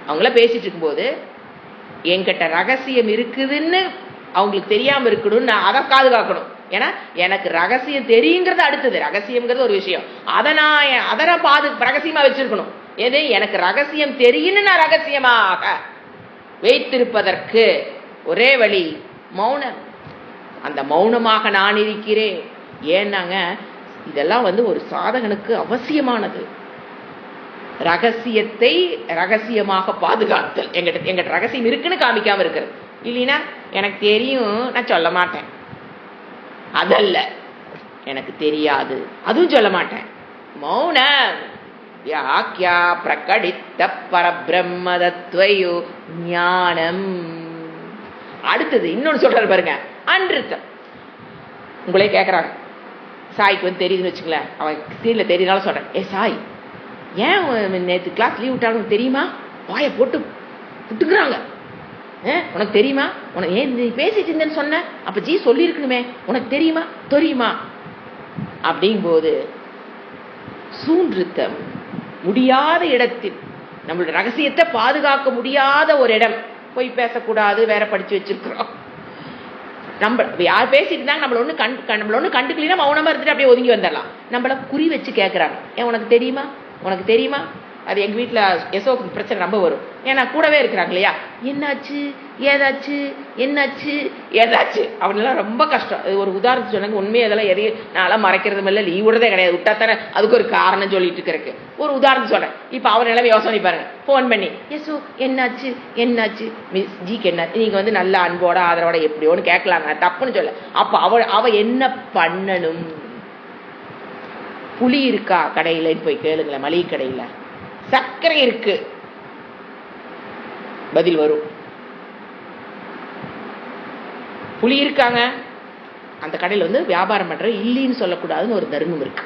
[SPEAKER 1] அவங்கள பேசிட்டு இருக்கும்போது என்கிட்ட ரகசியம் இருக்குதுன்னு அவங்களுக்கு தெரியாம இருக்கணும்னு நான் அதை பாதுகாக்கணும். ஏன்னா எனக்கு ரகசியம் தெரியுங்கிறது அடுத்தது, ரகசியம்ங்கிறது ஒரு விஷயம், அதை நான் ரகசியமா வச்சிருக்கணும். எது? எனக்கு ரகசியம் தெரியும்னு நான் ரகசியமாக வைத்திருப்பதற்கு ஒரே வழி மௌனம். அந்த மௌனமாக நான் இருக்கிறேன். ஏன்னாங்க இதெல்லாம் வந்து ஒரு சாதகனுக்கு அவசியமானது. ரகசியத்தை ரகசியமாக பாதுகாத்தல். எங்கிட்ட ரகசியம் இருக்குன்னு காமிக்காம இருக்கிறது. இல்லைன்னா எனக்கு தெரியும் நான் சொல்ல மாட்டேன், அதல்ல எனக்கு தெரியாது அதுவும் சொல்ல மாட்டேன். மௌனம் வியாக்கியா பிரகடித்த பரபிரம்மதத்வயோ ஞானம். அடுத்தது இன்னொன்னு சொல்றாரு பாருங்க, அன்றிருத்தம். உங்களே கேட்கறாங்க, சாய்க்கு வந்து தெரியுதுன்னு வச்சுங்களேன், அவன் ஸ்கிரீன்ல தெரியுதுனால சொல்றேன், ஏ சாய் ஏன் நேற்று கிளாஸ் லீவ் விட்டாலும் தெரியுமா? வாயை போட்டு விட்டுக்கிறாங்க. உனக்கு தெரியுமா? உனக்கு ஏன் நீ பேசிட்டு இருந்தேன்னு சொன்ன? அப்ப ஜி சொல்லி இருக்கணுமே, உனக்கு தெரியுமா? தெரியுமா அப்படிங்கும்போது சூன்றுத்தம். முடியாத இடத்தில், நம்மளோட ரகசியத்தை பாதுகாக்க முடியாத ஒரு இடம். போய் பேசக்கூடாது, வேற படிச்சு வச்சிருக்கிறோம். நம்ம யார் பேசிட்டு இருந்தாங்க, நம்மள ஒண்ணு கண்டுக்கலாம், மௌனமா இருந்துட்டு அப்படியே ஒதுங்கி வந்துடலாம். நம்மள குறி வச்சு கேட்கறாங்க, ஏன் உனக்கு தெரியுமா? உனக்கு தெரியுமா? அது எங்க வீட்டுல எசோக்கு பிரச்சனை ரொம்ப வரும். ஏன்னா கூடவே இருக்கிறாங்க இல்லையா, என்னாச்சு ஏதாச்சு என்னாச்சு ஏதாச்சு அப்படின்லாம் ரொம்ப கஷ்டம். அது ஒரு உதாரணத்துக்கு சொன்னாங்க. உண்மையை அதெல்லாம் எதையும் நான்லாம் மறைக்கிறது இல்லை, லீவ் விடுறதே கிடையாது, விட்டா தானே அதுக்கு ஒரு காரணம் சொல்லிட்டு இருக்கிறதுக்கு. ஒரு உதாரணம் சொல்றேன். இப்ப அவர் நிலைமை யோசனை பாருங்க. போன் பண்ணி, எசோ என்னாச்சு என்னாச்சு மிஸ் ஜிக்கு என்ன, நீங்க வந்து நல்ல அன்போட ஆதரவோட எப்படியோன்னு கேட்கலாங்க, தப்புன்னு சொல்ல. அப்ப அவ என்ன பண்ணணும்? புளி இருக்கா கடையிலன்னு போய் கேளுங்களேன், மளிகை கடையில. சர்க்கரை இருக்கு, பதில் வரும். புளி இருக்காங்க, அந்த கடையில் வந்து வியாபாரம் பண்ற இல்லைன்னு சொல்லக்கூடாதுன்னு ஒரு தர்மம் இருக்கு.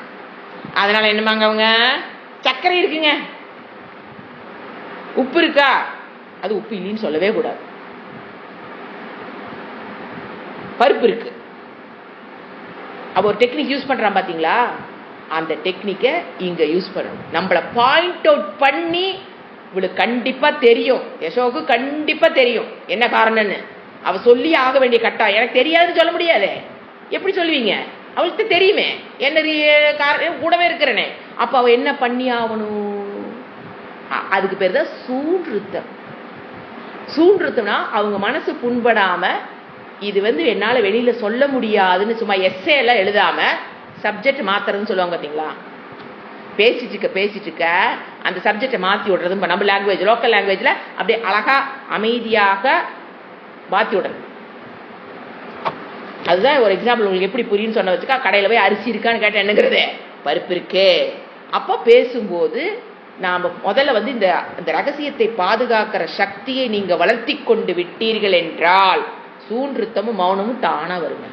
[SPEAKER 1] அதனால என்னமாங்க அவங்க, சர்க்கரை இருக்குங்க. உப்பு இருக்கா, அது உப்பு இல்லைன்னு சொல்லவே கூடாது. பருப்பு இருக்கு, அப்ப ஒரு டெக்னிக் யூஸ் பண்றான் பாத்தீங்களா, அந்த டெக்னிக்கை இங்க யூஸ் பண்ணணும். நம்மள பாயிண்ட் அவுட் பண்ணி, இவளுக்கு கண்டிப்பா தெரியும், யசோக்கு கண்டிப்பா தெரியும் என்ன காரணம்னு. அவ சொல்லி ஆக வேண்டிய கட்டாயம். எனக்கு தெரியாதுன்னு சொல்ல முடியாது. எப்படி சொல்லுவீங்க? அவளுக்கு தெரியுமே, என்ன கூடவே இருக்கிறனே. அப்ப அவ என்ன பண்ணி ஆகணும்? அதுக்கு பேர் தான் சூன்றுத்தம். சூன்றுத்தம்னா அவங்க மனசு புண்படாம, இது வந்து என்னால வெளியில சொல்ல முடியாதுன்னு சும்மா எஸ்ஸே எல்லாம் எழுதாம சப்ஜெக்ட் மாத்துறதுன்னு சொல்லுவாங்க பாத்தீங்களா. பேசிட்டு இருக்க அந்த சப்ஜெக்டை மாத்தி விடுறது. நம்ம லாங்குவேஜ், லோக்கல் லாங்குவேஜ்ல அப்படியே அழகா அமைதியாக மாத்தி விடுறது. அதுதான் ஒரு எக்ஸாம்பிள். உங்களுக்கு எப்படி புரியுன்னு சொன்ன வச்சுக்கா, கடையில போய் அரிசி இருக்கான்னு கேட்ட என்னங்கிறது, பருப்பு இருக்கு. அப்போ பேசும்போது நாம் முதல்ல இந்த இந்த ரகசியத்தை பாதுகாக்கிற சக்தியை நீங்க வளர்த்தி கொண்டு விட்டீர்கள் என்றால் சூன்றுத்தமும் மௌனமும் தானா வருங்க.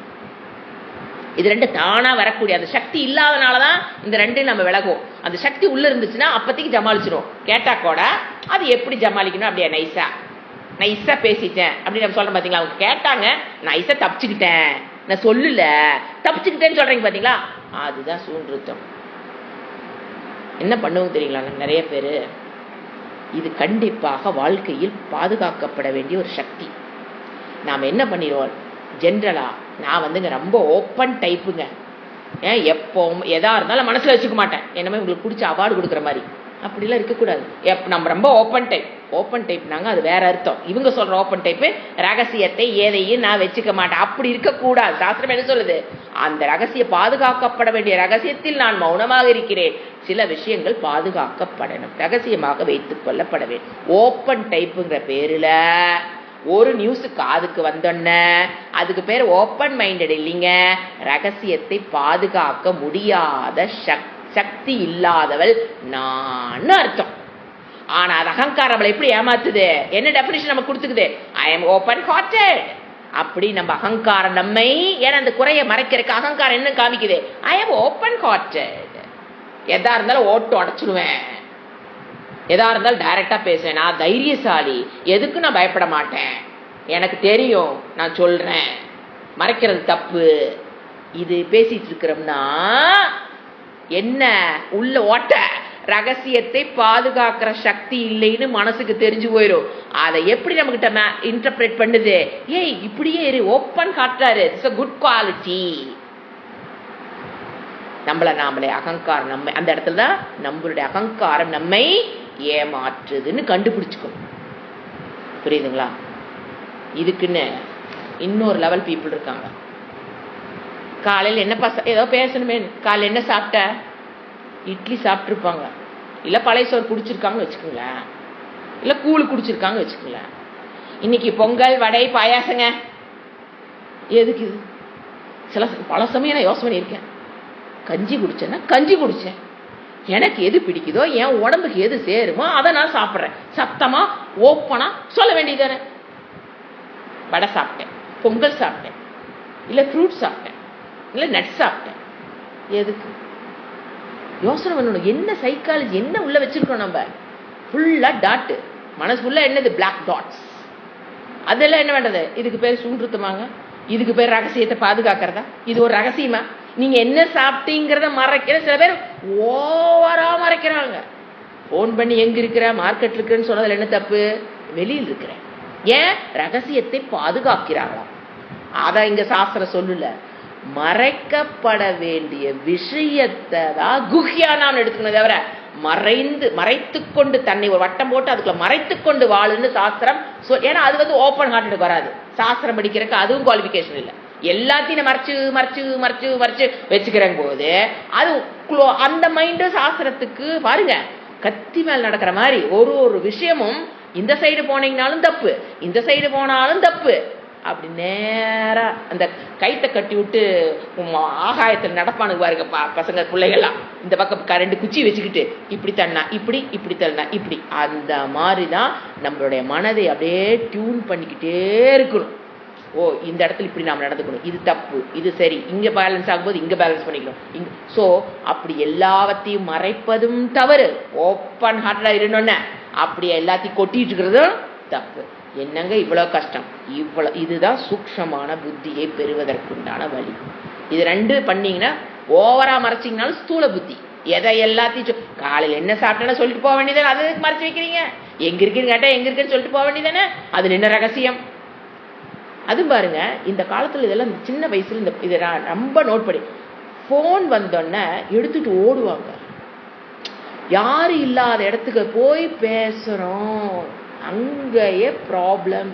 [SPEAKER 1] இது ரெண்டு தானா வரக்கூடிய அந்த சக்தி இல்லாதனாலதான் இந்த ரெண்டு நம்ம விலகுவோம். அந்த சக்தி உள்ள இருந்துச்சுன்னா அப்பதைக்கு ஜமாளிச்சிடும். கேட்டா கூட அது எப்படி ஜமாளிக்கணும், அப்படியே நைஸா பேசிட்டேன் அப்படின்னு நம்ம சொல்றோம் பாத்தீங்களா. அவங்க கேட்டாங்க, நைஸா தப்பிச்சுக்கிட்டேன், நான் சொல்லல தப்பிச்சுக்கிட்டேன்னு சொல்றீங்க பாத்தீங்களா, அதுதான் சூன்றுத்தம். என்ன பண்ணுவோம் தெரியுங்களா, நிறைய பேரு இது கண்டிப்பாக வாழ்க்கையில் பாதுகாக்கப்பட வேண்டிய ஒரு சக்தி. நாம் என்ன பண்ணிடுவோம், ஜென்ரலா நான் ரொம்ப ஓப்பன் டைப்புங்க, எப்போ எதா இருந்தாலும் மனசுல வச்சுக்க மாட்டேன், என்னமே உங்களுக்கு பிடிச்ச அவார்டு கொடுக்குற மாதிரி அப்படிலாம் இருக்கக்கூடாது. நம்ம ரொம்ப ஓப்பன் டைப்னாங்க அது வேற அர்த்தம். இவங்க சொல்ற ஓப்பன் டைப்பு ரகசியத்தை எதையும் நான் வச்சுக்க மாட்டேன், அப்படி இருக்கக்கூடாது. சாஸ்திரம் என்ன சொல்லுது, அந்த ரகசியம் பாதுகாக்கப்பட வேண்டிய ரகசியத்தில் நான் மௌனமாக இருக்கிறேன். சில விஷயங்கள் பாதுகாக்கப்படணும், ரகசியமாக வைத்துக் கொள்ளப்பட வேண்டும். ஓப்பன் டைப்புங்கிற பேருல ஒரு நியூஸ் காதுக்கு வந்தோன்ன அதுக்கு பேர் ஓப்பன் மைண்டட் இல்லைங்க. ரகசியத்தை பாதுகாக்க முடியாத சக்தி இல்லாதவள் நான் அர்த்தம். ஆனா அது அகங்காரம் நம்மளை எப்படி ஏமாத்துது, என்ன டெபினிஷன் நம்ம கொடுத்துக்குது, ஐ எம் ஓப்பன் ஹார்ட்டட். அப்படி நம்ம அகங்காரம் நம்மை, ஏன்னா அந்த குறைய மறைக்கிறதுக்கு அகங்காரம் என்ன காமிக்குது, ஐ எம் ஓப்பன் ஹார்ட்டட். எதா இருந்தாலும் ஓட்டு உடச்சிடுவேன், எதா இருந்தாலும் டைரக்டா பேசுவேன், நான் தைரியசாலி, எதுக்கு நான் பயப்பட மாட்டேன், எனக்கு தெரியும், நான் சொல்றேன், மறைக்கிறது தப்பு. இது பேசிட்டு இருக்கிறோம்னா என்ன, உள்ள ஓட்ட ரகசியத்தை பாதுகாக்கிற சக்தி இல்லைன்னு மனசுக்கு தெரிஞ்சு போயிடும். அதை எப்படி நம்ம கிட்ட இன்டர்பிரேட் பண்ணுது, ஏய் இப்படியே இரு, ஓப்பன் காட்டுறாரு, இட்ஸ் a குட் குவாலிட்டி. நாமளே அகங்காரம் நம்ம அந்த இடத்துல தான் நம்மளுடைய அகங்காரம் நம்மை ஏமாற்றுதுன்னு கண்டுபிடிச்சுக்கணும். புரியுதுங்களா? இதுக்குன்னு இன்னொரு லெவல் பீப்புள் இருக்காங்க. காலையில் என்னப்பா ஏதோ பேசணுமே, காலையில் என்ன சாப்பிட்ட, இட்லி சாப்பிட்ருப்பாங்க, இல்லை பழைய சோறு குடிச்சிருக்காங்கன்னு வச்சுக்கோங்களேன், இல்லை கூழ் குடிச்சிருக்காங்க வச்சுக்கோங்களேன். இன்னைக்கு பொங்கல் வடை பாயாசங்க, எதுக்கு இது? பல சமயம் நான் யோசனை பண்ணியிருக்கேன், கஞ்சி குடிச்சேன்னா கஞ்சி குடிச்சேன், எனக்கு எது பிடிக்குதோ என் உடம்புக்கு எது சேருமோ அதை நான் சாப்பிட்றேன், சத்தமா ஓப்பனா சொல்ல வேண்டியதானே. வடை சாப்பிட்டேன், பொங்கல் சாப்பிட்டேன், இல்லை ஃப்ரூட் சாப்பிட்டேன், இல்லை நட்ஸ் சாப்பிட்டேன், எதுக்கு? யோசனை பண்ணணும், என்ன சைக்காலஜி என்ன உள்ள வச்சிருக்கோம் நம்ம. ஃபுல்லா டாட்டு, மனசு ஃபுல்லா என்னது, பிளாக் டாட்ஸ். அதெல்லாம் என்ன பண்றது, இதுக்கு பேர் சூன்றுத்தமாங்க, இதுக்கு பேர் ரகசியத்தை பாதுகாக்கிறதா? இது ஒரு ரகசியமா? நீங்க என்ன சாப்பிட்டீங்கிறத மறைக்கிற சில பேர் ஓவரா மறைக்கிறாங்க. போன் பண்ணி எங்க இருக்கிற, மார்க்கெட் இருக்கிறேன்னு சொன்னதுல என்ன தப்பு, வெளியில் இருக்கிறேன், ஏன் ரகசியத்தை பாதுகாக்கிறாங்களா? அத இங்க சாஸ்திரம் சொல்லல. மறைக்கப்பட வேண்டிய விஷயத்தை தான் குஹ்யானான்னு எடுத்துக்கணும், தவிர மறைத்துக்கொண்டு தன்னை ஒரு வட்டம் போட்டு அதுக்குள்ள மறைத்துக்கொண்டு வாழுன்னு சாஸ்திரம் ஏன்னா அது ஓப்பன் ஹார்ட்டட் வராது. சாஸ்திரம் படிக்கிறதுக்கு அதுவும் குவாலிபிகேஷன் இல்லை. எல்லாத்தையும் மறைச்சு மறைச்சு மறைச்சு மறைச்சு வச்சுக்கிறங்க போது அது அந்த மைண்டு சாஸ்திரத்துக்கு பாருங்க கத்தி மேல் நடக்கிற மாதிரி ஒரு விஷயமும் இந்த சைடு போனீங்கனாலும் தப்பு, இந்த சைடு போனாலும் தப்பு. அப்படி நேரா அந்த கைத்தை கட்டி விட்டு ஆகாயத்தில் நடப்பானுக்கு பாருங்க பசங்க பிள்ளைகள்லாம், இந்த பக்கம் 2 குச்சி வச்சுக்கிட்டு இப்படி தள்ளனா இப்படி, இப்படி தள்ளனா இப்படி, அந்த மாதிரிதான் நம்மளுடைய மனதை அப்படியே டியூன் பண்ணிக்கிட்டே இருக்கணும். ஓ இந்த இடத்துல இப்படி நாம் நடந்துக்கணும், இது தப்பு, இது சரி, இங்க பேலன்ஸ் ஆகும்போது இங்க பேலன்ஸ் பண்ணிக்கணும். ஸோ அப்படி எல்லாவற்றையும் மறைப்பதும் தவறு. ஓப்பன் ஹார்ட்டடா இருந்தோன்னு அப்படி எல்லாத்தையும் கொட்டிட்டு இருக்கிறதும் தப்பு. என்னங்க இவ்வளவு கஷ்டம், இதுதான் சூக்ஷமான புத்தியை பெறுவதற்குண்டான வழி. இது 2 பண்ணீங்கன்னா, ஓவரா மறைச்சிங்கனாலும் ஸ்தூல புத்தி. எதை எல்லாத்தையும் காலையில் என்ன சாப்பிட்டேன்னு சொல்லிட்டு போக வேண்டியதானே, அதை மறைச்சு வைக்கிறீங்க. எங்க இருக்குன்னு கேட்டா எங்க இருக்குன்னு சொல்லிட்டு போக வேண்டியதானே, அது என்ன ரகசியம்? அது பாருங்க இந்த காலத்துல இதெல்லாம் சின்ன வயசுல இதை நான் ரொம்ப நோட் பண்ணி, போன் வந்தோடனே எடுத்துட்டு ஓடுவாங்க. யாரு இல்லாத இடத்துக்கு போய் பேசுறோம், அங்கேயே ப்ராப்ளம்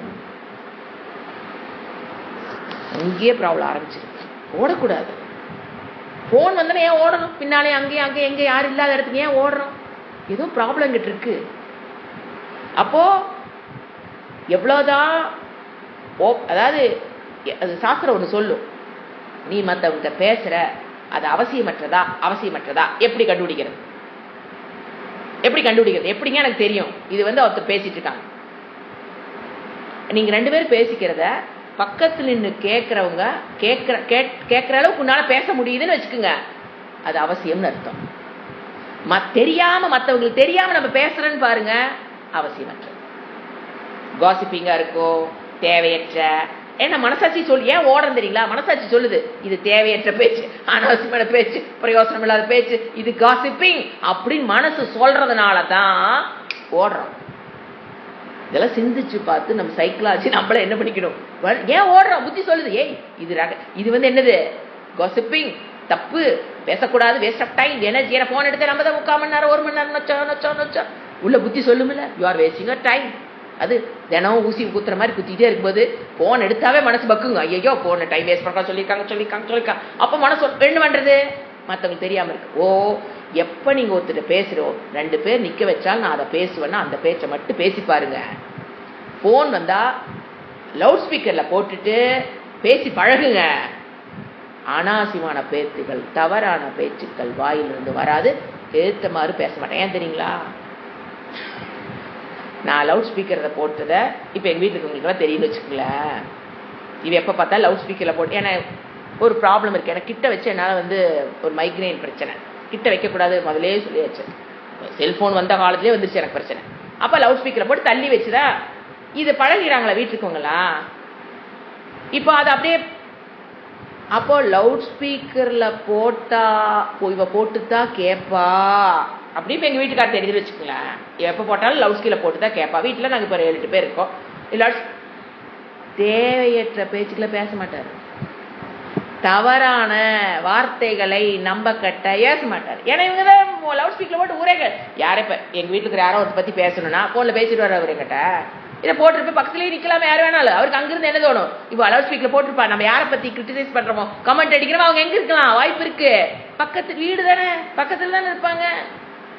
[SPEAKER 1] ஆரம்பிச்சிருக்கு. ஓடக்கூடாது. போன் வந்தோடனே ஏன் ஓடணும், பின்னாலே அங்கேயும் அங்கேயும் எங்கே யாரும் இல்லாத இடத்துக்கு ஏன் ஓடுறோம், ஏதோ ப்ராப்ளம் கிட்ட இருக்கு. அப்போ எவ்வளவுதான் அதாவது அது சாஸ்திரம் ஒன்று சொல்லும், நீ மற்றவங்க பேசுற அது அவசியமற்றதா எப்படி கண்டுபிடிக்கிறது, எப்படி கண்டுபிடிக்கிறது? எப்படிங்க எனக்கு தெரியும் இது ஒருத்தர் பேசிட்டு இருக்காங்க? நீங்க 2 பேரும் பேசிக்கிறத பக்கத்துல நின்று கேட்கறவங்க கேட்கிற அளவுக்கு உன்னால பேச முடியுதுன்னு வச்சுக்கோங்க, அது அவசியம்னு அர்த்தம். தெரியாம மற்றவங்களுக்கு தெரியாம நம்ம பேசுறேன்னு பாருங்க, அவசியமற்றது. காசிப்பிங்கா இருக்கோ, தேவையற்ற. ஏன்னா மனசாட்சி ஏன் ஓடுறது தெரியுங்களா? மனசாட்சி சொல்லுது இது தேவையற்ற பேச்சு, அனாவசியமான பேச்சு, பிரயோசனம் இல்லாத பேச்சு, இது காசிப்பிங் அப்படின்னு மனசு சொல்றதுனால தான் ஓடுறோம். இதெல்லாம் சிந்திச்சு பார்த்து நம்ம சைக்கலாஜி நம்மள என்ன பண்ணிக்கணும்? ஏன் ஓடுறோம்? புத்தி சொல்லுது ஏய் இது என்னது? காசிப்பிங், தப்பு, பேசக்கூடாது, வேஸ்ட் ஆஃப் டைம், எனர்ஜி. ஏன்னா போன் எடுத்து நம்ம தான் 3/4 மணி நேரம் 1 மணி நேரம் நொச்சா உள்ள புத்தி சொல்லுமில்ல, you are wasting your time. அது தினம் ஊசி குத்துற மாதிரி குத்திட்டே இருக்கும்போது போன் எடுத்தாவே மனசு பக்குங்க, ஐயோ போன டைம் வேஸ்ட் பண்ண சொல்லியிருக்காங்க. அப்ப மனசு என்ன பண்றது? மற்றவங்களுக்கு தெரியாம இருக்கு. ஓ, எப்ப நீங்க ஒருத்தர் பேசுறோம், 2 பேர் நிக்க வச்சாலும் நான் அதை பேசுவேன்னா அந்த பேச்சை மட்டும் பேசி பாருங்க. போன் வந்தா லவுட் ஸ்பீக்கர்ல போட்டுட்டு பேசி பழகுங்க. அனாவசியமான பேச்சுக்கள், தவறான பேச்சுக்கள் வாயிலிருந்து வராது. ஏத்த மாதிரி பேச மாட்டேன். ஏன் தெரியுங்களா? நான் லவுட் ஸ்பீக்கரை போட்டதை இப்போ எங்கள் வீட்டுக்கு உங்களுக்குலாம் தெரியும்னு வச்சுக்கோங்களேன். இது எப்போ பார்த்தா லவுட் ஸ்பீக்கரில் போட்டு, ஏன்னா ஒரு ப்ராப்ளம் இருக்குது எனக்கு. கிட்ட வச்சு என்னால் ஒரு மைக்ரைன் பிரச்சனை, கிட்ட வைக்கக்கூடாது முதலே சொல்லியாச்சு. செல்ஃபோன் வந்த காலத்துலேயே வந்துருச்சு எனக்கு பிரச்சனை. அப்போ லவுட் ஸ்பீக்கரை போட்டு தள்ளி வச்சுதான் இது பழகிறாங்களா வீட்டுக்குங்களா? இப்போ அது அப்படியே அப்போ லவுட் ஸ்பீக்கர்ல போட்டா இவ போட்டுதான் கேட்பா அப்படி. இப்போ எங்கள் வீட்டுக்கார தெரிஞ்சு வச்சுக்கோங்களேன், எப்போ போட்டாலும் லவுட் ஸ்பீக்கர்ல போட்டு தான் கேட்பா. வீட்டில் நாங்கள் இப்போ 7-8 பேர் இருக்கோம். இல்லை தேவையற்ற பேச்சுக்களை பேச மாட்டார், தவறான வார்த்தைகளை நம்ப கட்ட ஏச மாட்டார். ஏன்னா இவங்க தான் லவுட் ஸ்பீக்கர்ல போட்டு ஊரேங்க. யாரை இப்போ எங்கள் வீட்டுக்கு யாரோ ஒருத்த பற்றி பேசணும்னா ஃபோனில் பேசிட்டு வர அவர் எங்கிட்ட இதை போட்டிருப்ப பக்கத்துலேயே நிற்கலாம யார் வேணாலும். அவருக்கு அங்கிருந்து என்ன தோணும்? இப்போ லவுட் ஸ்பீக்கர் போட்டிருப்பா, நம்ம யாரை பற்றி கிரிட்டிசைஸ் பண்ணுறோமோ, கமெண்ட் அடிக்கிறோமோ, அவங்க எங்கே இருக்கலாம்? வாய்ப்பு இருக்கு, பக்கத்து வீடு தானே, பக்கத்தில் தானே இருப்பாங்க.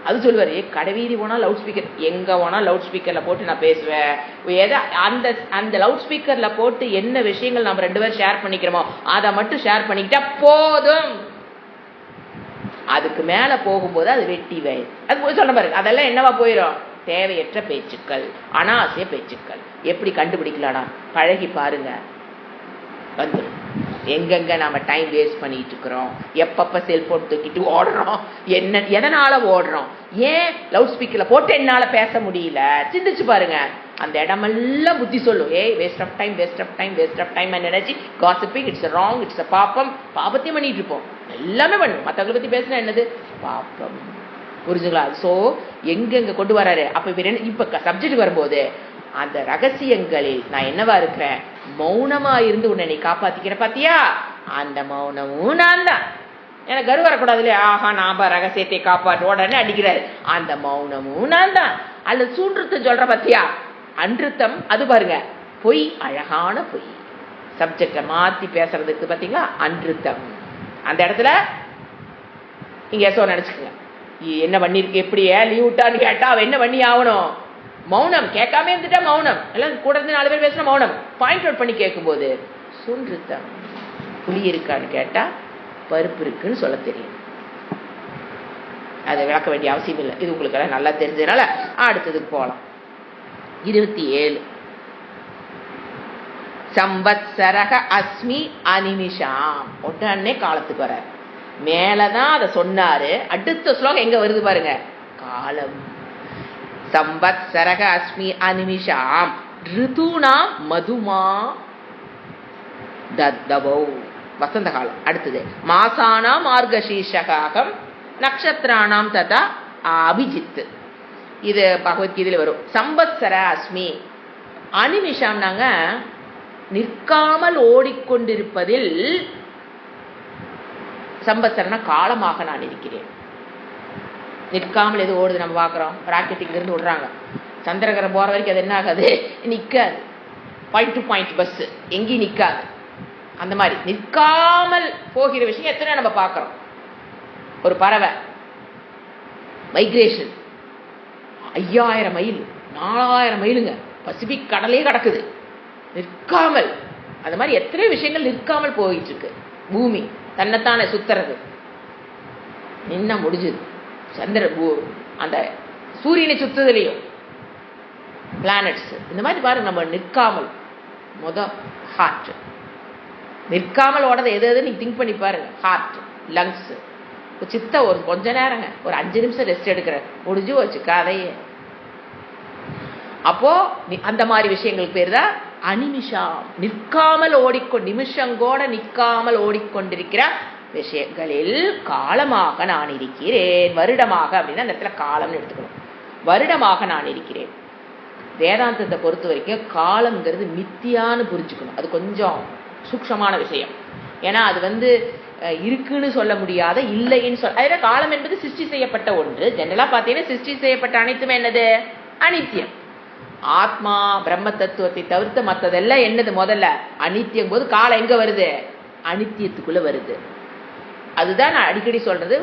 [SPEAKER 1] அது சொல்லுவார், கடைவீதி போனால் லவுட் ஸ்பீக்கர், எங்கே போனால் லவுட் ஸ்பீக்கரில் போட்டு நான் பேசுவேன். எதை அந்த லவுட் ஸ்பீக்கரில் போட்டு என்ன விஷயங்கள் நம்ம 2 பேரும் ஷேர் பண்ணிக்கிறோமோ அதை மட்டும் ஷேர் பண்ணிக்கிட்டா போதும். அதுக்கு மேலே போகும்போது அது வெட்டி வயது. அது போய் சொல்ல பாருங்க, அதெல்லாம் என்னவா போயிடும்? தேவையற்ற பேச்சுக்கள், அனாவசிய பேச்சுக்கள். எப்படி கண்டுபிடிக்கலாம்னா பழகி பாருங்க, வந்துடும். எங்கெங்க நாம டைம் வேஸ்ட் பண்ணிட்டு இருக்கிறோம், எப்பப்ப செல்போன் தூக்கிட்டு ஓடுறோம், எதனால ஓடுறோம், ஏன் லவுட் ஸ்பீக்கர்ல போட்டு என்னால பேச முடியல, சிந்திச்சு பாருங்க. அந்த இடமெல்லாம் புத்தி சொல்லும், ஏய் waste of time, waste of time, waste of time and energy, gossiping, it's wrong, it's பாப்பம். பாபத்தையும் பண்ணிட்டு இருப்போம், எல்லாமே பண்ணும். மற்றவங்களை பத்தி பேசினா என்னது? பாப்பம். புரிஞ்சுங்களா? ஸோ எங்கெங்க கொண்டு வராரு. அப்ப இப்ப சப்ஜெக்ட் வரும்போது அந்த ரகசியங்களில் நான் என்னவா இருக்கிறேன்? மௌனமா இருந்து உன்னை நீ காப்பாத்திக்கிற பாத்தியா? அந்த மௌனமும் நான் தான். எனக்கு கரு வரக்கூடாது இல்லையா? ஆஹா நாம ரகசியத்தை காப்பாற்ற உடனே அடிக்கிறாரு. அந்த மௌனமும் நான் தான். அல்லது சூன்றுத்தம் சொல்ற பாத்தியா? அன்றுத்தம், அது பாருங்க பொய், அழகான பொய். சப்ஜெக்டை மாத்தி பேசுறதுக்கு பாத்தீங்களா? அன்றுத்தம். அந்த இடத்துல நீங்க ஏசோ நினைச்சுக்கோங்க, என்ன பண்ணிருக்கு, எப்படியே லீவ் விட்டான்னு கேட்டா அவன் என்ன பண்ணி ஆகணும்? மௌனம். கேட்காம இருந்துட்டா மௌனம். எல்லாம் கூட இருந்து 4 பேர் பேசினா மௌனம். பாயிண்ட் அவுட் பண்ணி கேட்கும்போது சுன்றுத்தம். புளி இருக்கான்னு கேட்டா பருப்பு இருக்குன்னு சொல்ல தெரியும். அதை விளக்க வேண்டிய அவசியம் இல்லை, இது உங்களுக்கு எல்லாம் நல்லா தெரிஞ்சதுனால அடுத்ததுக்கு போகலாம். 27 சம்பத்சரக அஸ்மி அனிமிஷாம். உடனே காலத்துக்கு வர மேலதான் அதை சொன்னாரு. அடுத்த ஸ்லோகம் எங்க வருது பாருங்க, காலம். சம்பத்சரக அஸ்மி அனிமிஷாம் ரிதுனா மதுமா தத்தவோ. வசந்த காலம். அடுத்தது மாசானாம் மார்கசீர்ஷகம் நக்ஷத்ராணாம் ததா அபிஜித். இது பகவத்கீதையில வரும். சம்பத்சர அஸ்மி அனிமிஷாம், நாங்க நிற்காமல் ஓடிக்கொண்டிருப்பதில், சம்பத்சரனா காலமாக நான் இருக்கிறேன். நிற்காமல் எது ஓடுது நம்ம பார்க்குறோம். ராக்கெட் இங்கிருந்து விடுறாங்க, சந்திரகிரகம் போகிற வரைக்கும் அது என்ன ஆகாது? நிற்காது. பாயிண்ட் டு பாயிண்ட் பஸ் எங்கேயும் நிற்காது. அந்த மாதிரி நிற்காமல் போகிற விஷயம் எத்தனை நம்ம பார்க்குறோம். ஒரு பறவை மைக்ரேஷன் 5000 மைல் 4000 மைலுங்க, பசிபிக் கடலே கிடக்குது நிற்காமல். அந்த மாதிரி எத்தனை விஷயங்கள் நிற்காமல் போயிட்டு இருக்கு. பூமி தன்னைத்தானே சுத்துறது நின்னா முடிஞ்சுது. அந்த சூரியனை சுத்துதலையும் பிளானட்ஸ் இந்த மாதிரி பாருங்க. நம்ம நிற்காமல் ஹார்ட் நிற்காமல் ஓடதை எது நீங்க திங்க் பண்ணி பாருங்க. ஹார்ட், லங்ஸ், சித்த ஒரு கொஞ்ச நேரங்க, ஒரு 5 நிமிஷம் ரெஸ்ட் எடுக்கிற முடிஞ்சு வச்சு கதையே. அப்போ அந்த மாதிரி விஷயங்களுக்கு பேர் தான் அனிமிஷம். நிற்காமல் நிமிஷங்கோட நிற்காமல் ஓடிக்கொண்டிருக்கிற விஷயங்களில் காலமாக நான் இருக்கிறேன். வருடமாக அப்படின்னா அந்த இடத்துல காலம்னு எடுத்துக்கணும். வருடமாக நான் இருக்கிறேன். வேதாந்தத்தை பொறுத்த வரைக்கும் காலம்ங்கிறது மித்தியான்னு புரிஞ்சுக்கணும். அது கொஞ்சம் சூக்ஷமான விஷயம். ஏன்னா அது இருக்குன்னு சொல்ல முடியாத, இல்லைன்னு சொல்ல. காலம் என்பது சிருஷ்டி செய்யப்பட்ட ஒன்று. ஜெனரலா பார்த்தீங்கன்னா சிருஷ்டி செய்யப்பட்ட அனைத்துமே என்னது? அனித்தியம். ஆத்மா பிரம்ம தத்துவத்தை தவிர்த்து மற்றதெல்லாம் என்னது? முதல்ல அனித்தியம் போது காலம் எங்க வருது? அனித்தியத்துக்குள்ள வருது. அதுதான் நான் அடிக்கடி சொல்றது.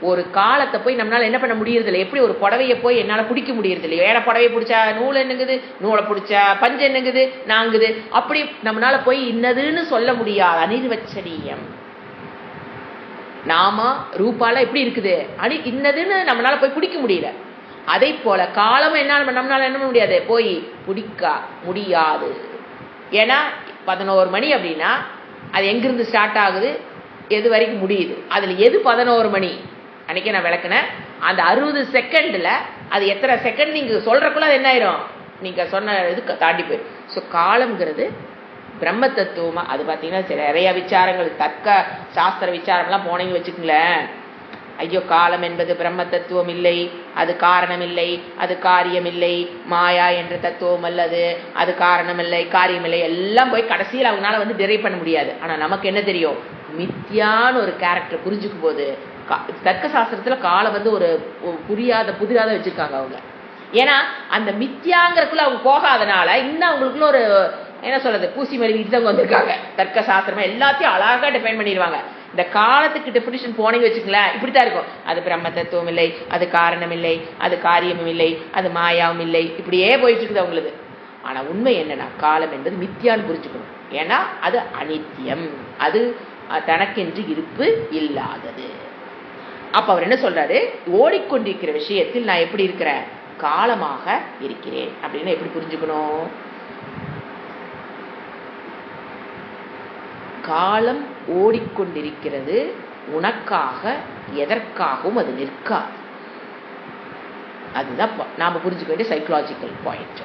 [SPEAKER 1] ஒரு காலத்தை போய் நம்மளால என்ன பண்ண முடியறது இல்லை. எப்படி ஒரு புடவையை போய் என்னால பிடிக்க முடியறது இல்லை. வேற புடவையை பிடிச்சா நூல் என்னங்குது, நூலை பிடிச்சா பஞ்சு என்னங்குது, நாங்குது. அப்படி நம்மளால போய் இன்னதுன்னு சொல்ல முடியாது. அனிர்வச்சனீயம். நாம ரூபால எப்படி இருக்குது? இன்னதுன்னு நம்மளால போய் பிடிக்க முடியல. அதே போல காலம் நம்மளால என்ன முடியாது? போய் பிடிக்க முடியாது. ஏன்னா 11 மணி அப்படின்னா அது எங்கிருந்து ஸ்டார்ட் ஆகுது, எது வரைக்கும் முடியுது? அதுல எது 11 மணி? அன்னைக்கு நான் விளக்குனேன். அந்த 60 செகண்ட்ல அது எத்தனை செகண்ட் நீங்க சொல்றக்குள்ள அது என்ன ஆயிரும்? நீங்க சொன்ன இதுக்கு தாண்டி போயிடும். ஸோ காலம்ங்கிறது பிரம்ம தத்துவமா அது பார்த்தீங்கன்னா நிறைய விசாரங்கள், தர்க்க சாஸ்திர விசாரம்லாம் போனீங்க வச்சுக்கங்களேன். ஐயோ காலம் என்பது பிரம்ம தத்துவம் இல்லை, அது காரணம் இல்லை, அது காரியம் இல்லை, மாயா என்ற தத்துவம் அல்லது அது காரணம் இல்லை, காரியம் இல்லை, எல்லாம் போய் கடைசியில் அவங்களால டிரைவ் பண்ண முடியாது. ஆனா நமக்கு என்ன தெரியும்? மித்தியான ஒரு கேரக்டர் புரிஞ்சுக்கும் போது தர்க்க சாஸ்திரத்துல காலம் ஒரு புரியாத வச்சிருக்காங்க அவங்க. ஏன்னா அந்த மித்தியாங்கிறதுக்குள்ள அவங்க போகாதனால இன்னும் அவங்களுக்குள்ள ஒரு என்ன சொல்றது, பூசி மருவிட்டு தான் வந்திருக்காங்க. தர்க்க சாஸ்திரமா எல்லாத்தையும் அழகா டிஃபைன் பண்ணிடுவாங்க. இந்த காலத்துக்கு டெபினிஷன் போனீங்க வச்சுக்கங்களேன், இப்படித்தான் இருக்கும். அது பிரம்ம தத்துவம் இல்லை, அது காரணம் இல்லை, அது காரியமும் இல்லை, அது மாயாவும் இல்லை, இப்படியே போயிட்டு இருக்குது அவங்களுக்கு. ஆனா உண்மை என்னன்னா காலம் என்பது மித்தியான்னு புரிஞ்சுக்கணும். ஏன்னா அது அனித்தியம், அது தனக்கென்று இருப்பு இல்லாதது. அப்ப அவர் என்ன சொல்றாரு? ஓடிக்கொண்டிருக்கிற விஷயத்தில் நான் எப்படி இருக்கிறேன்? காலமாக இருக்கிறேன் அப்படின்னு எப்படி புரிஞ்சுக்கணும்? காலம் ஓடிக்கொண்டிருக்கிறது, உனக்காக எதற்காகவும் அது நிற்காது. அதுதான் நாம புரிஞ்சுக்க வேண்டிய சைக்கலாஜிக்கல் பாயிண்ட்.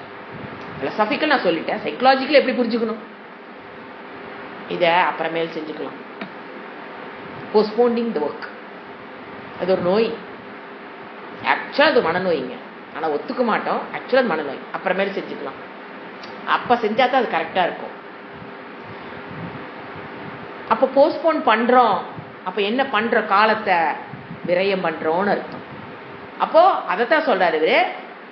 [SPEAKER 1] பிலசாபிக்கல் நான் சொல்லிட்டேன், சைக்கலாஜிக்கல் எப்படி புரிஞ்சுக்கணும்? இத அப்புறமேல் செஞ்சுக்கலாம். போஸ்ட்போனிங் த ஒர்க் அது ஒரு நோய். ஆக்சுவலா அது மனநோய்ங்க. ஆனா ஒத்துக்க மாட்டோம். ஆக்சுவலா மனநோய். அப்புறமேல் செஞ்சுக்கலாம். அப்ப செஞ்சா தான் அது கரெக்டா இருக்கும். அப்ப போஸ்ட்போன் பண்றோம். அப்ப என்ன பண்ற? காலத்தை விரயம் பண்றோம்னு அர்த்தம். அப்போ அதைத்தான் சொல்றாரு இவரு.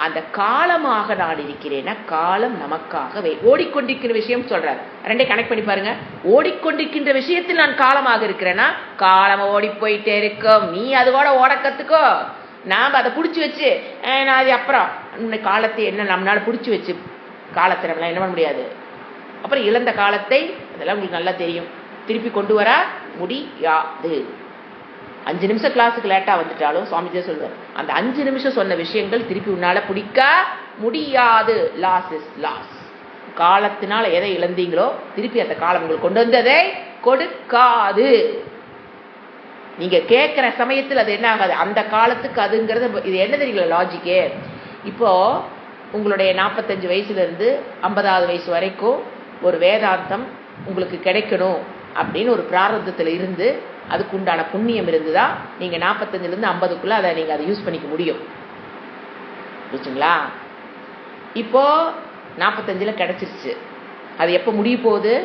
[SPEAKER 1] அந்த காலமாக நான் இருக்கிறேன்னா காலம் நமக்காகவே ஓடிக்கொண்டிருக்கிற விஷயம் சொல்றாரு. ரெண்டே கனெக்ட் பண்ணி பாருங்க. ஓடிக்கொண்டிருக்கின்ற விஷயத்தில் நான் காலமாக இருக்கிறேன்னா காலம் ஓடி போயிட்டே இருக்கும். நீ அதோட ஓட கத்துக்கோ. நாம அதை பிடிச்சி வச்சு நான் அது அப்புறம் காலத்தை என்ன நம்மளால பிடிச்சி வச்சு காலத்தை நம்மளால என்ன பண்ண முடியாது. அப்புறம் இழந்த காலத்தை அதெல்லாம் உங்களுக்கு நல்லா தெரியும், திருப்பி கொண்டு வர முடியாது. 5 நிமிஷம் கிளாஸுக்கு லேட்டா வந்துட்டாலும் சுவாமிஜி சொல்வார், அந்த 5 நிமிஷம் சொன்ன விஷயங்கள் திருப்பி உன்னால பிடிக்க முடியாது. Loss is loss. காலத்தினால எதை இழந்தீங்களோ திருப்பி அந்த காலம் உங்களுக்கு கொண்டு வந்ததை கொடுக்காது. நீங்க கேட்கிற சமயத்தில் அது என்ன ஆகாது, அந்த காலத்துக்கு அதுங்கிறது. இது என்ன தெரியல லாஜிக்கே. இப்போ உங்களுடைய 45 வயசுல இருந்து 50வது வயசு வரைக்கும் ஒரு வேதாந்தம் உங்களுக்கு கிடைக்கணும் அப்படின்னு ஒரு பிராரத்தத்தில் இருந்து அதுக்கு உண்டான புண்ணியம் இருந்துதா நீங்க 45ல இருந்து 50க்குள்ள அதை நீங்க அதை யூஸ் பண்ணிக்க முடியும். புரிச்சுங்களா? இப்போ 45ல கிடைச்சிருச்சு. அது எப்ப முடிய போகுது?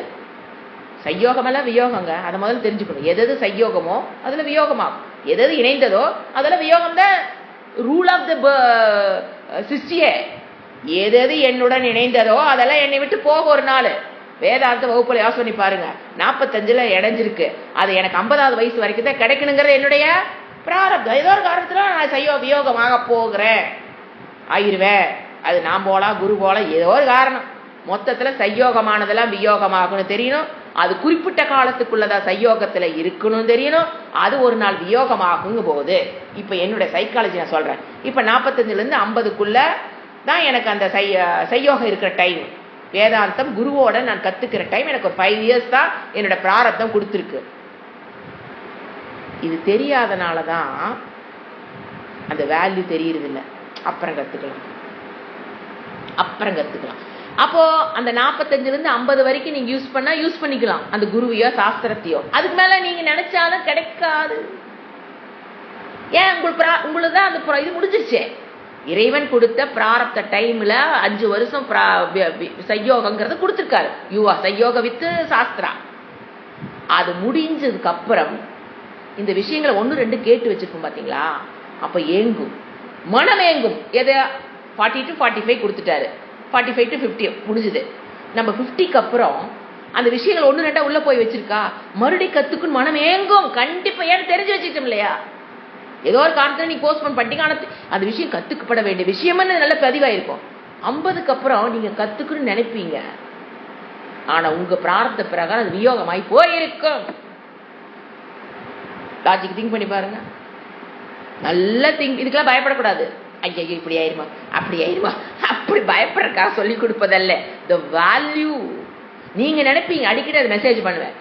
[SPEAKER 1] சையோகமெல்லாம் வியோகங்க. அதை முதல்ல தெரிஞ்சுக்கணும். எது சையோகமோ அதுல வியோகமாகும். எது இணைந்ததோ அதுல வியோகம் தான் ரூல் ஆஃப் த சிருஷ்டியே. எது என்னுடன் இணைந்ததோ அதெல்லாம் என்னை விட்டு போக ஒரு நாள். வேதாந்த வகுப்புல யோசனை பண்ணி பாருங்க. 45ல இடைஞ்சிருக்கு, அது எனக்கு 50வது வயசு வரைக்கும் தான் கிடைக்கணுங்கிறது என்னுடைய பிராரப்தம். ஏதோ ஒரு காரணத்துல நான் வியோகமாக போகிறேன், ஆயிருவேன். அது நான் போலாம், குரு போலாம், ஏதோ ஒரு காரணம். மொத்தத்துல சையோகமானதெல்லாம் வியோகமாகணும்னு தெரியணும். அது குறிப்பிட்ட காலத்துக்குள்ளதான் சையோகத்துல இருக்கணும் தெரியணும். அது ஒரு நாள் வியோகமாகுங்க போது, இப்ப என்னுடைய சைக்காலஜி நான் சொல்றேன், இப்ப 45 to 50 தான் எனக்கு அந்த சையோகம் இருக்கிற டைம். வேதாந்தம் குருவோட நான் கத்துக்கிற டைம் எனக்கு ஒரு 5 years தான் என்னோட பிராரப்தம் கொடுத்துருக்கு. இது தெரியாதனாலதான் அந்த வேல்யூ தெரியறது இல்லை. அப்புறம் கத்துக்கலாம். அப்போ அந்த 45 to 50 வரைக்கும் நீங்க யூஸ் பண்ணிக்கலாம் அந்த குருவையோ சாஸ்திரத்தையோ. அதுக்கு மேல நீங்க நினைச்சாலும் கிடைக்காது. ஏன் உங்களுக்கு தான் அந்த இது முடிஞ்சிருச்சே. இறைவன் கொடுத்த பிராரப்த டைம்ல 5 வருஷம் சையோகங்கிறத கொடுத்துருக்காரு. யுவா சையோக வித்து சாஸ்திரா. அது முடிஞ்சதுக்கு அப்புறம் இந்த விஷயங்களை 1-2 கேட்டு வச்சிருப்போம் பாத்தீங்களா, அப்ப ஏங்கும், மனம் ஏங்கும். எதை 40 to 45 கொடுத்துட்டாரு, 45 to 50 முடிஞ்சது. நம்ம 50க்கு அப்புறம் அந்த விஷயங்கள் 1-2 உள்ள போய் வச்சிருக்கா, மறுபடியும் கத்துக்குன்னு மனம் ஏங்கும். கண்டிப்பா ஏன்னு தெரிஞ்சு வச்சுட்டோம் இல்லையா. ஏதோ ஒரு காரணத்துல நீ போஸ்ட்போன் பண்ணிட்டீங்க, ஆனா அந்த விஷயம் கத்துக்கப்பட வேண்டிய விஷயம்னு நல்ல பதிவாயிருக்கும். 50க்கு அப்புறம் நீங்க கத்துக்கணும்னு நினைப்பீங்க, ஆனா உங்க பிரார்த்த பிரகாரம் அது வியோகமாய் போயிருக்கும். லாஜிக் திங்க் பண்ணி பாருங்க. நல்ல திங்க். இதுக்கெல்லாம் பயப்படக்கூடாது. ஐயா இப்படி ஆயிருமா அப்படி ஆயிருமா அப்படி பயப்படுறதுக்காக சொல்லி கொடுப்பதல்ல. த வேல்யூ நீங்க நினைப்பீங்க. அடிக்கடி அது மெசேஜ் பண்ணுவேன்.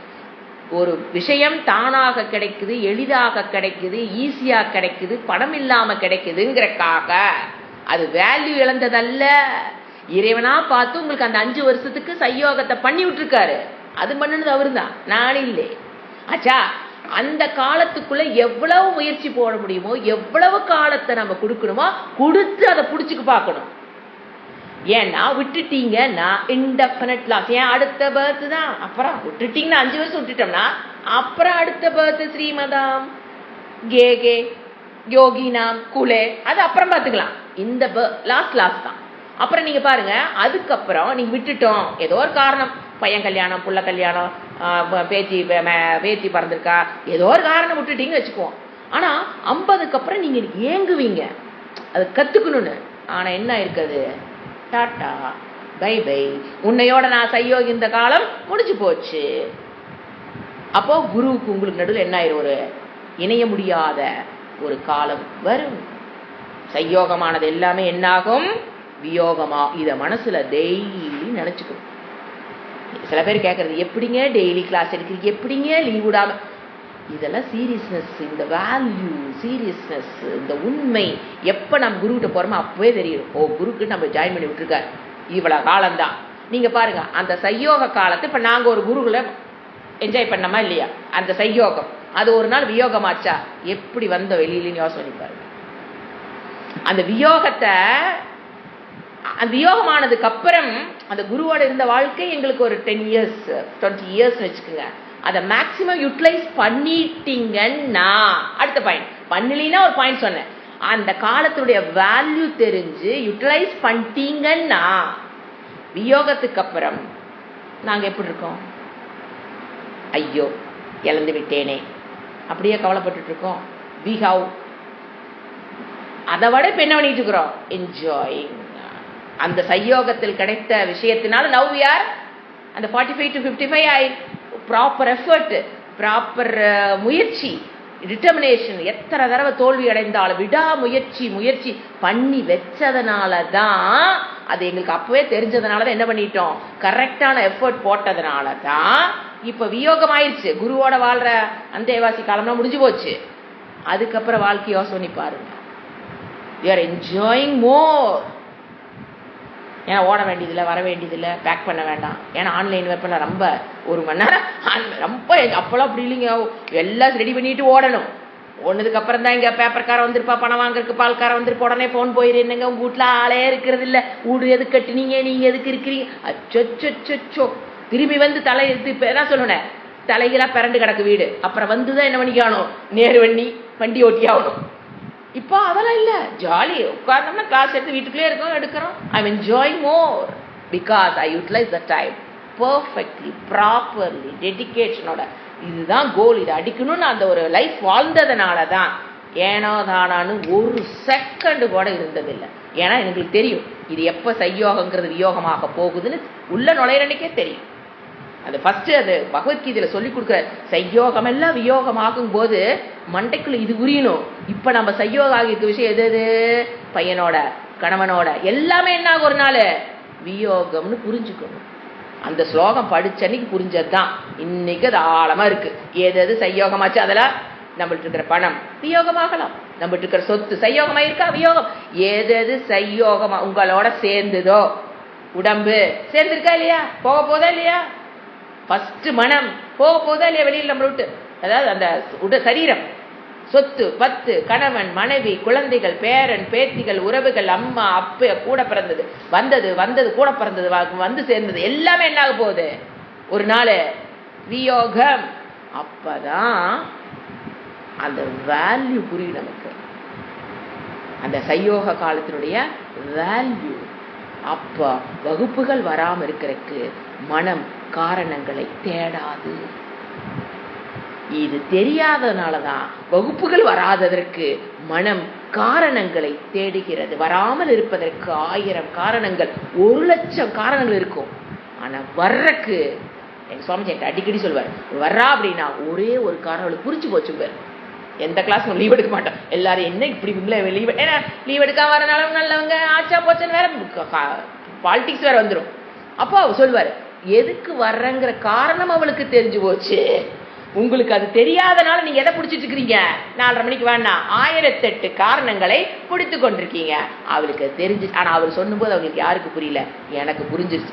[SPEAKER 1] ஒரு விஷயம் தானாக கிடைக்குது, எளிதாக கிடைக்குது, ஈஸியா கிடைக்குது, பணம் இல்லாம கிடைக்குதுங்கிறக்காக அது வேல்யூ இழந்ததல்ல. இறைவனா பார்த்து உங்களுக்கு அந்த 5 வருஷத்துக்கு சையோகத்தை பண்ணி விட்டுருக்காரு. அது பண்ணினது அவரு தான், நான் இல்லை. ஆச்சா, அந்த காலத்துக்குள்ள எவ்வளவு முயற்சி போட முடியுமோ, எவ்வளவு காலத்தை நம்ம கொடுக்கணுமோ கொடுத்து அதை புடிச்சுக்கு பார்க்கணும். ஏன்னா விட்டுட்டீங்கன்னா இன்டெஃபினட் லாஸ். ஏன் அடுத்த பர்த் தான். அப்புறம் விட்டுட்டீங்கன்னா 5 வருஷம் விட்டுட்டோம்னா அப்புறம் அடுத்த பர்த் ஸ்ரீமதாம் கே யோகினாம் குலே அது அப்புறம் பார்த்துக்கலாம். இந்த லாஸ்ட் தான். அப்புறம் நீங்க பாருங்க, அதுக்கப்புறம் நீங்க விட்டுட்டோம், ஏதோ ஒரு காரணம், பையன் கல்யாணம், புள்ள கல்யாணம், பேத்தி பறந்துருக்கா, ஏதோ ஒரு காரணம் விட்டுட்டீங்கன்னு வச்சுக்குவோம். ஆனா 50க்கு அப்புறம் நீங்க ஏங்குவீங்க அது கத்துக்கணும்னு. ஆனா என்ன இருக்குது, டாட்டா பை பை, உன்னையோட நான் சையோகி இந்த காலம் முடிஞ்சு போச்சு. அப்போ குருவுக்கு உங்களுக்கு நடுவில் என்ன ஆயிரும், ஒரு இணைய முடியாத ஒரு காலம் வரும். சையோகமானது எல்லாமே என்னாகும், வியோகமா. இத மனசுல டெய்லி நினைச்சுக்கணும். சில பேர் கேட்கறது, எப்படிங்க டெய்லி கிளாஸ் எடுக்கிறீங்க, எப்படிங்க லீவ் விடாம. இதெல்லாம் சீரியஸ்னஸ். இந்த வேல்யூ சீரியஸ்னஸ், இந்த உண்மை எப்ப நம்ம குருகிட்ட போறோமோ அப்பவே தெரியும். ஓ, குருக்கு நம்ம ஜாயின் பண்ணி விட்டுருக்காரு, இவ்வளவு காலம்தான். நீங்க பாருங்க, அந்த சையோக காலத்தை இப்ப நாங்க ஒரு குருகுல என்ஜாய் பண்ணமா இல்லையா, அந்த சையோகம் அது ஒரு நாள் வியோகமாச்சா, எப்படி வந்த வெளியிலன்னு யோசனை பாருங்க. அந்த வியோகத்தை, அந்த வியோகமானதுக்கு அப்புறம் அந்த குருவோட இருந்த வாழ்க்கை எங்களுக்கு ஒரு 10 years 20 years வச்சுக்கோங்க. அதை மேக்சிமம் யூட்டிலைஸ் பண்ணிட்டீங்கன்னா, அடுத்த பாயிண்ட் பண்ணலீன்னா ஒரு பாயிண்ட் சொன்னேன், அந்த காலத்துடைய வேல்யூ தெரிஞ்சு யூட்டிலைஸ் பண்ணிட்டீங்கன்னா வியோகத்துக்கு அப்புறம் நாங்க எப்படி இருக்கோம், ஐயோ இழந்து விட்டேனே அப்படியே கவலைப்பட்டு இருக்கோம். வி ஹவ் அதை விட இப்ப என்ன பண்ணிட்டு இருக்கிறோம், என்ஜாயிங் அந்த சையோகத்தில் கிடைத்த விஷயத்தினால. நவ் வி ஆர் அந்த 45 to 55 ப்ராப்பர் எஃபர்ட், ப்ராப்பர் முயற்சி, டிட்டர்மினேஷன். எத்தனை தடவை தோல்வி அடைந்தாலும் முயற்சி பண்ணி வச்சதுனால தான், அது எங்களுக்கு அப்பவே தெரிஞ்சதுனால தான் என்ன பண்ணிட்டோம், கரெக்டான எஃபர்ட் போட்டதுனால தான் இப்ப வியோகம் ஆயிடுச்சு. குருவோட வாழ்ற அந்தேவாசி காலம்லாம் முடிஞ்சு போச்சு. அதுக்கப்புறம் வாழ்க்கை யோசனை பாருங்க, we are enjoying more. ஏன்னா ஓட வேண்டியதில்லை, வர வேண்டியதில்லை, பேக் பண்ண வேண்டாம். ஏன்னா ஆன்லைன் வெப்பனில் ரொம்ப 1 மணி நேரம் ரொம்ப, அப்போல்லாம் அப்படி இல்லைங்க, எல்லாம் ரெடி பண்ணிட்டு ஓடணும். ஒன்னதுக்கு அப்புறம் தான் இங்கே பேப்பர்கார வந்திருப்பா, பணம் வாங்குறதுக்கு பால்கார வந்திருப்பா, உடனே ஃபோன் போயிருந்தேங்க, உங்கள் வீட்டில் ஆளே இருக்கிறது இல்லை, வீடு எதுக்கு கட்டினீங்க, நீங்கள் எதுக்கு இருக்கிறீங்க, அச்சோ திரும்பி வந்து தலை எடுத்து. இப்போ என்ன சொல்லுனேன், தலைகளாக பிறண்டு கிடக்கு வீடு. அப்புறம் வந்து தான் என்ன பண்ணிக்காணும், நேரு வண்டி ஓட்டி ஆகணும். இப்போ அதெல்லாம் இல்ல, ஜாலி உட்கார்ந்தோம்னா கிளாஸ் எடுத்து வீட்டுக்குள்ளே இருக்கோம், எடுக்கிறோம். I am enjoying more because I utilise the time perfectly, properly, டெடிகேஷனோட. இதுதான் கோல், இதை அடிக்கணும்னு அந்த ஒரு லைஃப் வாழ்ந்ததுனால தான். ஏனோ தானான்னு ஒரு செகண்ட் கூட இருந்ததில்லை. ஏன்னா எங்களுக்கு தெரியும் இது எப்போ சையோகங்கிறது வியோகமாக போகுதுன்னு உள்ள நுழையிறன்னைக்கே தெரியும். அது ஃபர்ஸ்ட் அது பகவத்கீதையில சொல்லி கொடுக்குற சையோகம் எல்லாம் வியோகம் ஆகும் போது மண்டைக்குள்ள இது புரியணும். இப்ப நம்ம சையோகம் ஆகியிருக்க விஷயம் எது பையனோட கணவனோட எல்லாமே என்ன ஆகும் ஒரு நாள் வியோகம்னு புரிஞ்சுக்கணும். அந்த ஸ்லோகம் படிச்ச அன்னைக்கு புரிஞ்சதுதான் இன்னைக்கு அது ஆழமா இருக்கு. எது சையோகமாச்சு அதெல்லாம் நம்மள்ட்ட இருக்கிற பணம் வியோகமாகலாம், நம்மள்ட்ட இருக்கிற சொத்து சையோகமா இருக்கா வியோகம். எது சையோகமா உங்களோட சேர்ந்ததோ உடம்பு சேர்ந்திருக்கா இல்லையா, போக போதா இல்லையா, ஃபர்ஸ்ட் மனம் போக போதா இல்லையா வெளியில் நம்ம விட்டு, அதாவது அந்த சரீரம் சொத்து பத்து கணவன் மனைவி குழந்தைகள் பேரன் பேத்திகள் உறவுகள் அம்மா அப்ப கூட பிறந்தது வந்தது கூட பிறந்தது வந்து சேர்ந்தது எல்லாமே என்ன ஆக போகுது ஒரு நாள் வியோகம். அப்பதான் அந்த வேல்யூ புரியும் நமக்கு, அந்த சையோக காலத்தினுடைய வேல்யூ. அப்ப வகுப்புகள் வராம இருக்கிறதுக்கு மனம் காரணங்களை தேடாது. இது தெரியாதனாலதான் வகுப்புகள் வராததற்கு மனம் காரணங்களை தேடுகிறது. வராமல் இருப்பதற்கு 1000 காரணங்கள் 1,00,000 காரணங்கள் இருக்கும். ஆனா வர்றக்கு எங்க சுவாமி என்கிட்ட அடிக்கடி சொல்வார், வர்றா அப்படின்னா ஒரே ஒரு காரணம் புரிஞ்சு போச்சுவார். எந்த கிளாஸ் லீவ் எடுக்க மாட்டோம். எல்லாரும் என்ன இப்படி லீவ், ஏன்னா லீவ் எடுக்காம வரனால நல்லவங்க ஆச்சா போச்சுன்னு வேற பாலிடிக்ஸ் வேற வந்துடும். அப்போ அவர் சொல்வார், எதுக்கு வர்றங்கிற காரணம் அவளுக்கு தெரிஞ்சு போச்சு, உங்களுக்கு அது தெரியாதனால நீங்க எதை பிடிச்சிட்டு இருக்கிறீங்க, 4:30 மணிக்கு வேணாம் 1008 காரணங்களை பிடித்து கொண்டிருக்கீங்க. அவளுக்கு தெரிஞ்சு, ஆனா அவர் சொன்னும் போது அவங்களுக்கு யாருக்கு புரியல, எனக்கு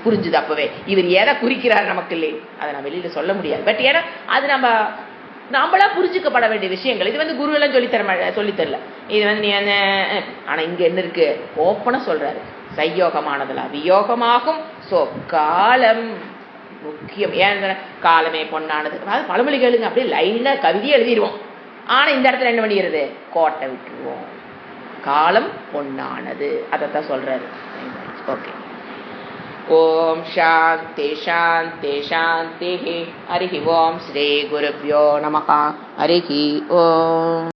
[SPEAKER 1] புரிஞ்சுது அப்பவே. இவர் எதை குறிக்கிறார் நமக்கு இல்லை, அதை நான் வெளியில சொல்ல முடியாது. பட் ஏன்னா அது நம்மளா புரிஞ்சுக்கப்பட வேண்டிய விஷயங்கள். இது குரு எல்லாம் சொல்லித்தரல, இது நீ ஆனா இங்க என்ன இருக்கு ஓப்பனா சொல்றாரு, சையோகமானதுல வியோகமாகும். சோ காலம் முக்கியம். ஏன் காலமே பொன்னானது, அதாவது பழமொழி கேளுங்க, அப்படியே லைனா கவிதையை எழுதிடுவோம். ஆனா இந்த இடத்துல என்ன பண்ணிடுறது, கோட்டை விட்டுருவோம். காலம் பொன்னானது, அதைத்தான் சொல்றாரு. ஓகே. ஓம் சாந்தி சாந்தி சாந்தி. ஹரி ஓம் ஸ்ரீ குருப்யோ நமஹ. ஹரி ஓம்.